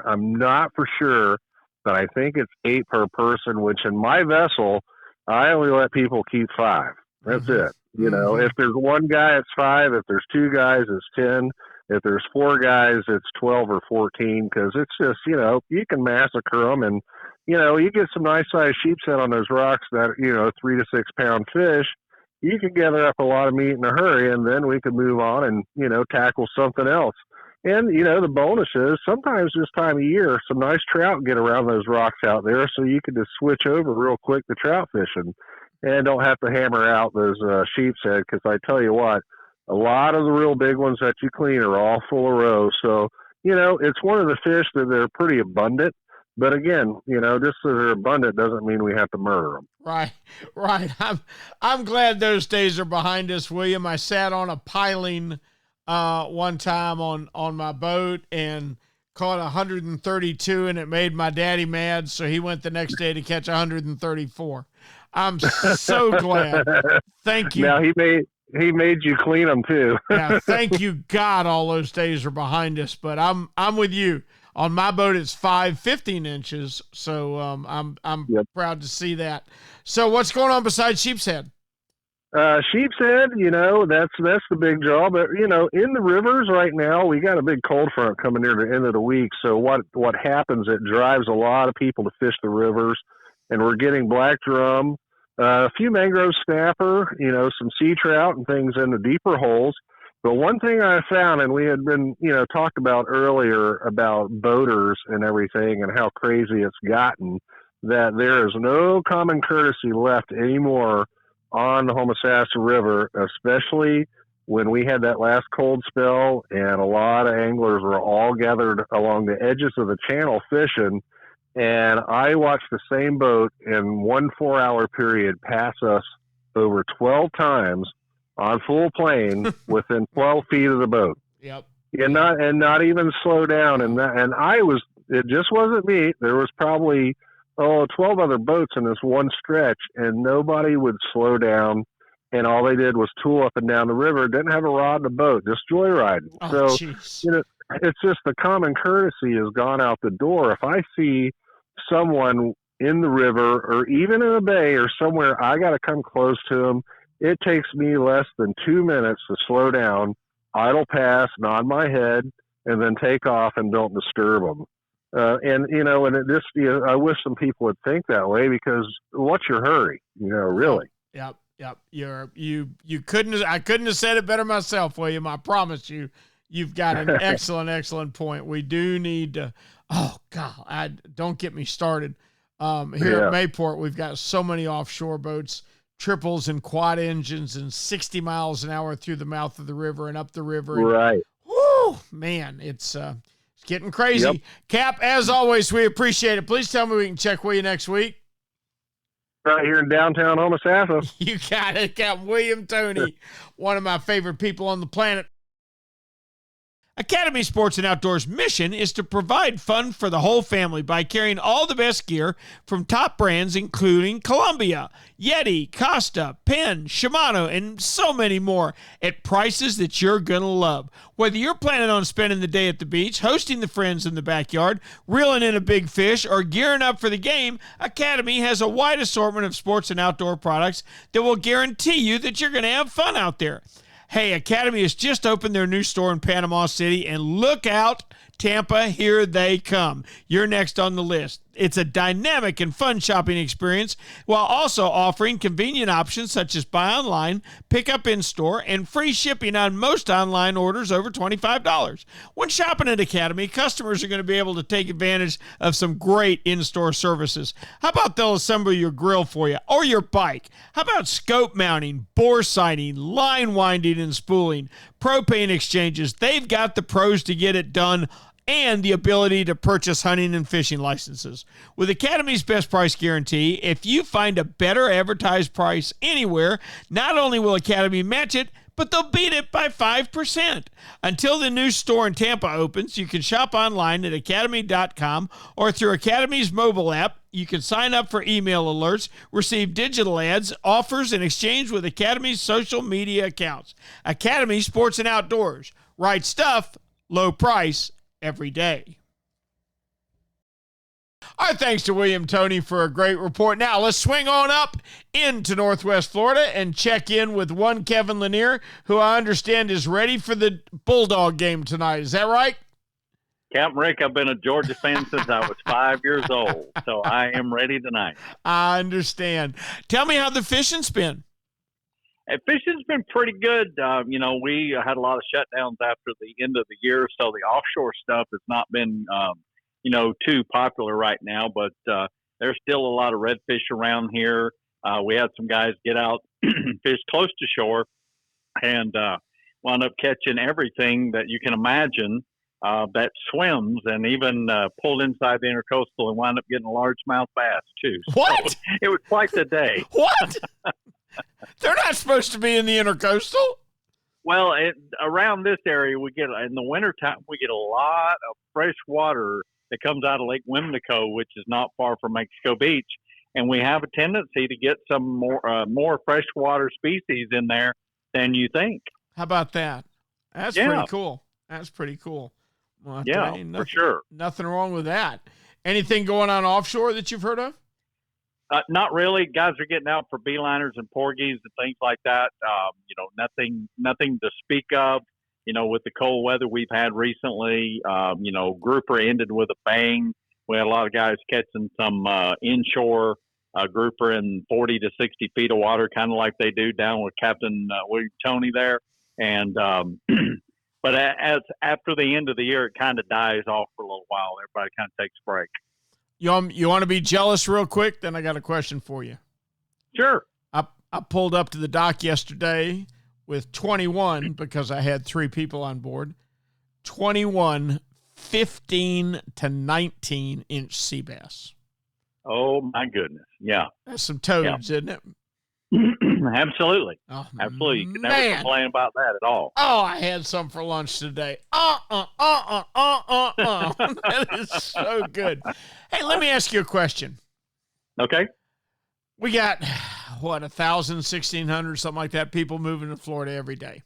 I'm not for sure, but I think it's 8 per person, which in my vessel, I only let people keep 5. That's it. You know, if there's one guy, it's 5. If there's 2 guys, it's 10. If there's 4 guys, it's 12 or 14, because it's just, you know, you can massacre them, and you know, you get some nice sized sheep's head on those rocks that, you know, 3 to 6 pound fish, you can gather up a lot of meat in a hurry, and then we can move on and, you know, tackle something else. And, you know, the bonus is sometimes this time of year, some nice trout get around those rocks out there, so you can just switch over real quick to trout fishing and don't have to hammer out those sheep's head, because I tell you what, a lot of the real big ones that you clean are all full of roe. So, you know, it's one of the fish that they're pretty abundant. But again, you know, just so they're abundant doesn't mean we have to murder them. Right. I'm glad those days are behind us, William. I sat on a piling one time on my boat and caught 132, and it made my daddy mad, so he went the next day to catch 134. I'm so glad. Thank you. Now he made you clean them too. Yeah, thank you God all those days are behind us, but I'm with you. On my boat, it's 15 inches, so I'm proud to see that. So what's going on besides sheep's head? Sheep's head, you know, that's the big draw. But, you know, in the rivers right now, we got a big cold front coming near the end of the week. So what happens, it drives a lot of people to fish the rivers, and we're getting black drum, a few mangrove snapper, you know, some sea trout and things in the deeper holes. But one thing I found, and we had been, you know, talked about earlier about boaters and everything and how crazy it's gotten, that there is no common courtesy left anymore on the Homosassa River, especially when we had that last cold spell and a lot of anglers were all gathered along the edges of the channel fishing. And I watched the same boat in 1 4-hour period pass us over 12 times on full plane within 12 feet of the boat. Yep. And not even slow down. It just wasn't me. There was probably 12 other boats in this one stretch, and nobody would slow down. And all they did was tool up and down the river. Didn't have a rod in the boat, just joyriding. Oh, so, geez. you know, it's just the common courtesy has gone out the door. If I see someone in the river or even in a bay or somewhere, I got to come close to them. It takes me less than 2 minutes to slow down, idle pass, nod my head, and then take off and don't disturb them. I wish some people would think that way, because what's your hurry? You know, really. Yep. I couldn't have said it better myself, William. I promise you. You've got an excellent point. We do need to, don't get me started. Here at Mayport, we've got so many offshore boats, triples and quad engines, and 60 miles an hour through the mouth of the river and up the river. Right. Woo, man, it's getting crazy. Yep. Cap, as always, we appreciate it. Please tell me we can check with you next week. Right here in downtown Homosassa. You got it, Cap. William Toney, one of my favorite people on the planet. Academy Sports and Outdoors' mission is to provide fun for the whole family by carrying all the best gear from top brands including Columbia, Yeti, Costa, Penn, Shimano, and so many more at prices that you're going to love. Whether you're planning on spending the day at the beach, hosting the friends in the backyard, reeling in a big fish, or gearing up for the game, Academy has a wide assortment of sports and outdoor products that will guarantee you that you're going to have fun out there. Hey, Academy has just opened their new store in Panama City, and look out, Tampa, here they come. You're next on the list. It's a dynamic and fun shopping experience while also offering convenient options such as buy online, pick up in-store, and free shipping on most online orders over $25. When shopping at Academy, customers are going to be able to take advantage of some great in-store services. How about they'll assemble your grill for you or your bike? How about scope mounting, bore sighting, line winding and spooling, propane exchanges? They've got the pros to get it done, and the ability to purchase hunting and fishing licenses. With Academy's best price guarantee, if you find a better advertised price anywhere, not only will Academy match it, but they'll beat it by 5%. Until the new store in Tampa opens, you can shop online at academy.com or through Academy's mobile app. You can sign up for email alerts, receive digital ads, offers, and exchange with Academy's social media accounts. Academy Sports and Outdoors. Right stuff, low price, every day. Our thanks to William Toney for a great report. Now let's swing on up into Northwest Florida and check in with one Kevin Lanier, who I understand is ready for the Bulldog game tonight. Is that right? Captain Rick, I've been a Georgia fan since I was 5 years old, so I am ready tonight. I understand. Tell me how the fishing's been. Fishing's been pretty good. We had a lot of shutdowns after the end of the year, so the offshore stuff has not been, too popular right now. But there's still a lot of redfish around here. We had some guys get out, fish close to shore, and wound up catching everything that you can imagine that swims, and even pulled inside the intercoastal and wound up getting a largemouth bass too. What? So it was quite the day. What? They're not supposed to be in the intercoastal. Well, around this area, we get in the wintertime, we get a lot of fresh water that comes out of Lake Wimnico, which is not far from Mexico Beach, and we have a tendency to get some more freshwater species in there than you think. How about that? That's pretty cool. That's pretty cool. Well, for sure. Nothing wrong with that. Anything going on offshore that you've heard of? Not really. Guys are getting out for beeliners and porgies and things like that. Nothing to speak of. With the cold weather we've had recently, grouper ended with a bang. We had a lot of guys catching some inshore grouper in 40 to 60 feet of water, kind of like they do down with Captain William Toney there. And but as after the end of the year, it kind of dies off for a little while. Everybody kind of takes a break. You want to be jealous real quick? Then I got a question for you. Sure. I pulled up to the dock yesterday with 21 because I had 3 people on board. 21 15 to 19 inch sea bass. Oh my goodness. Yeah. That's some toads, isn't it? Absolutely. Oh, absolutely. You can never complain about that at all. Oh, I had some for lunch today. That is so good. Hey, let me ask you a question. Okay. We got, 1,000, 1,600, something like that, people moving to Florida every day.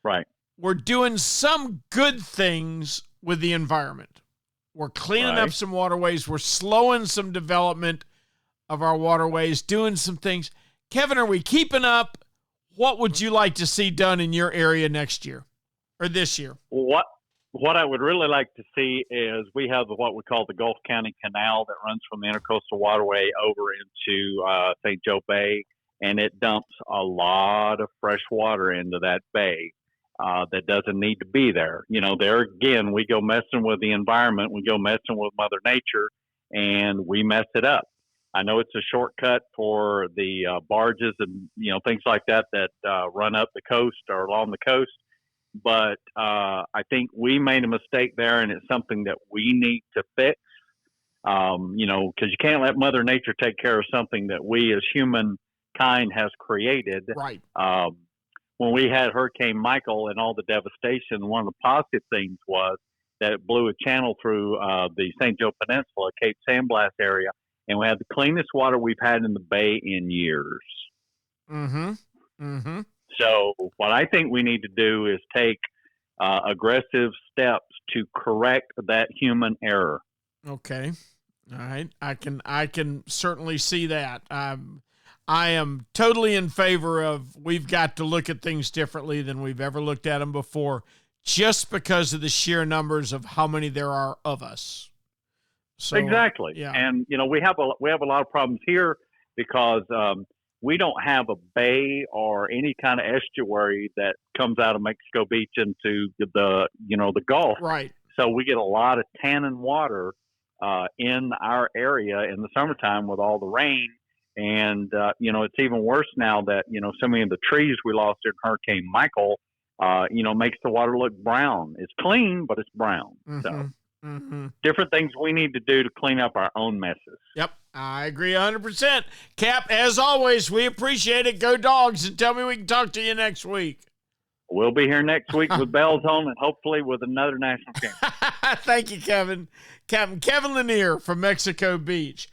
Right. We're doing some good things with the environment. We're cleaning up some waterways. We're slowing some development of our waterways, doing some things. Kevin, are we keeping up? What would you like to see done in your area next year or this year? What I would really like to see is we have what we call the Gulf County Canal that runs from the Intercoastal Waterway over into St. Joe Bay, and it dumps a lot of fresh water into that bay. that doesn't need to be there. There again, we go messing with the environment, we go messing with Mother Nature, and we mess it up. I know it's a shortcut for the barges and things like that run up the coast or along the coast, but I think we made a mistake there, and it's something that we need to fix. Because you can't let Mother Nature take care of something that we as humankind has created. Right. When we had Hurricane Michael and all the devastation, one of the positive things was that it blew a channel through the St. Joe Peninsula, Cape San Blas area, and we had the cleanest water we've had in the bay in years. Mm-hmm. Mm-hmm. So what I think we need to do is take aggressive steps to correct that human error. Okay. All right. I can certainly see that. I am totally in favor of we've got to look at things differently than we've ever looked at them before, just because of the sheer numbers of how many there are of us. So, exactly. Yeah. And, we have a lot of problems here because we don't have a bay or any kind of estuary that comes out of Mexico Beach into the Gulf. Right. So we get a lot of tannin water in our area in the summertime with all the rain. And, it's even worse now that, so many of the trees we lost in Hurricane Michael, makes the water look brown. It's clean, but it's brown. Mm-hmm. So mm-hmm. different things we need to do to clean up our own messes. Yep. I agree 100%. Cap, as always, we appreciate it. Go Dogs, and tell me we can talk to you next week. We'll be here next week with bells on and hopefully with another national champion. Thank you, Kevin. Captain Kevin Lanier from Mexico Beach.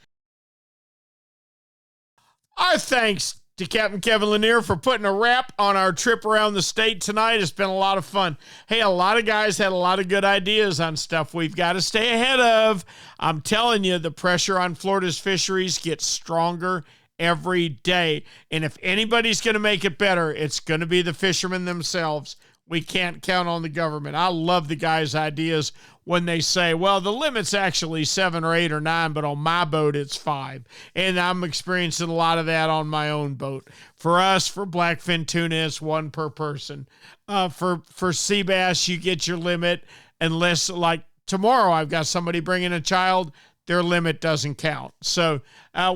Our thanks to Captain Kevin Lanier for putting a wrap on our trip around the state tonight. It's been a lot of fun. Hey, a lot of guys had a lot of good ideas on stuff we've got to stay ahead of. I'm telling you, the pressure on Florida's fisheries gets stronger every day. And if anybody's going to make it better, it's going to be the fishermen themselves. We can't count on the government. I love the guys' ideas when they say, well, the limit's actually 7 or 8 or 9, but on my boat, it's 5. And I'm experiencing a lot of that on my own boat. For us, for blackfin tuna, it's 1 per person. For sea bass, you get your limit unless, like tomorrow, I've got somebody bringing a child. Their limit doesn't count. So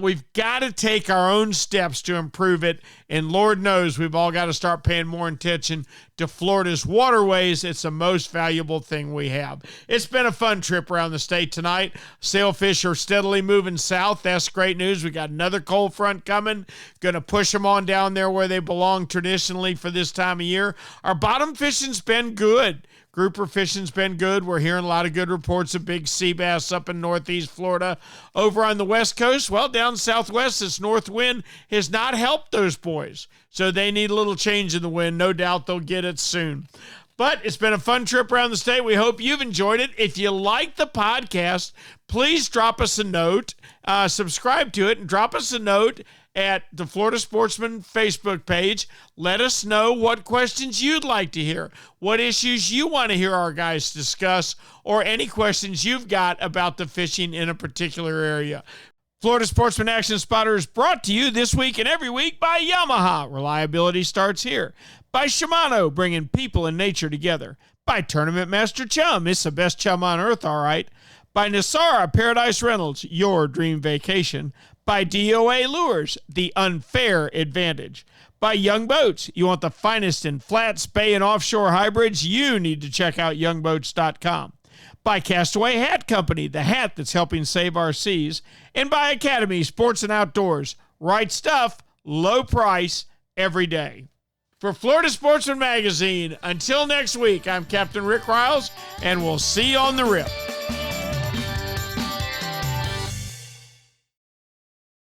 we've got to take our own steps to improve it. And Lord knows we've all got to start paying more attention to Florida's waterways. It's the most valuable thing we have. It's been a fun trip around the state tonight. Sailfish are steadily moving south. That's great news. We got another cold front coming. Going to push them on down there where they belong traditionally for this time of year. Our bottom fishing's been good. Grouper fishing's been good. We're hearing a lot of good reports of big sea bass up in northeast Florida. Over on the west coast, well, down southwest, this north wind has not helped those boys. So they need a little change in the wind. No doubt they'll get it soon. But it's been a fun trip around the state. We hope you've enjoyed it. If you like the podcast, please drop us a note, subscribe to it, and drop us a note at the Florida Sportsman Facebook page. Let us know what questions you'd like to hear, what issues you want to hear our guys discuss, or any questions you've got about the fishing in a particular area. Florida Sportsman Action Spotter is brought to you this week and every week by Yamaha. Reliability starts here. By Shimano, bringing people and nature together. By Tournament Master Chum. It's the best chum on earth, all right. By Nosara Paradise Rentals, your dream vacation. By D.O.A. Lures, the unfair advantage. By Young Boats, you want the finest in flats, bay, and offshore hybrids? You need to check out youngboats.com. By Castaway Hat Company, the hat that's helping save our seas. And by Academy Sports and Outdoors, right stuff, low price, every day. For Florida Sportsman Magazine, until next week, I'm Captain Rick Riles, and we'll see you on the rip.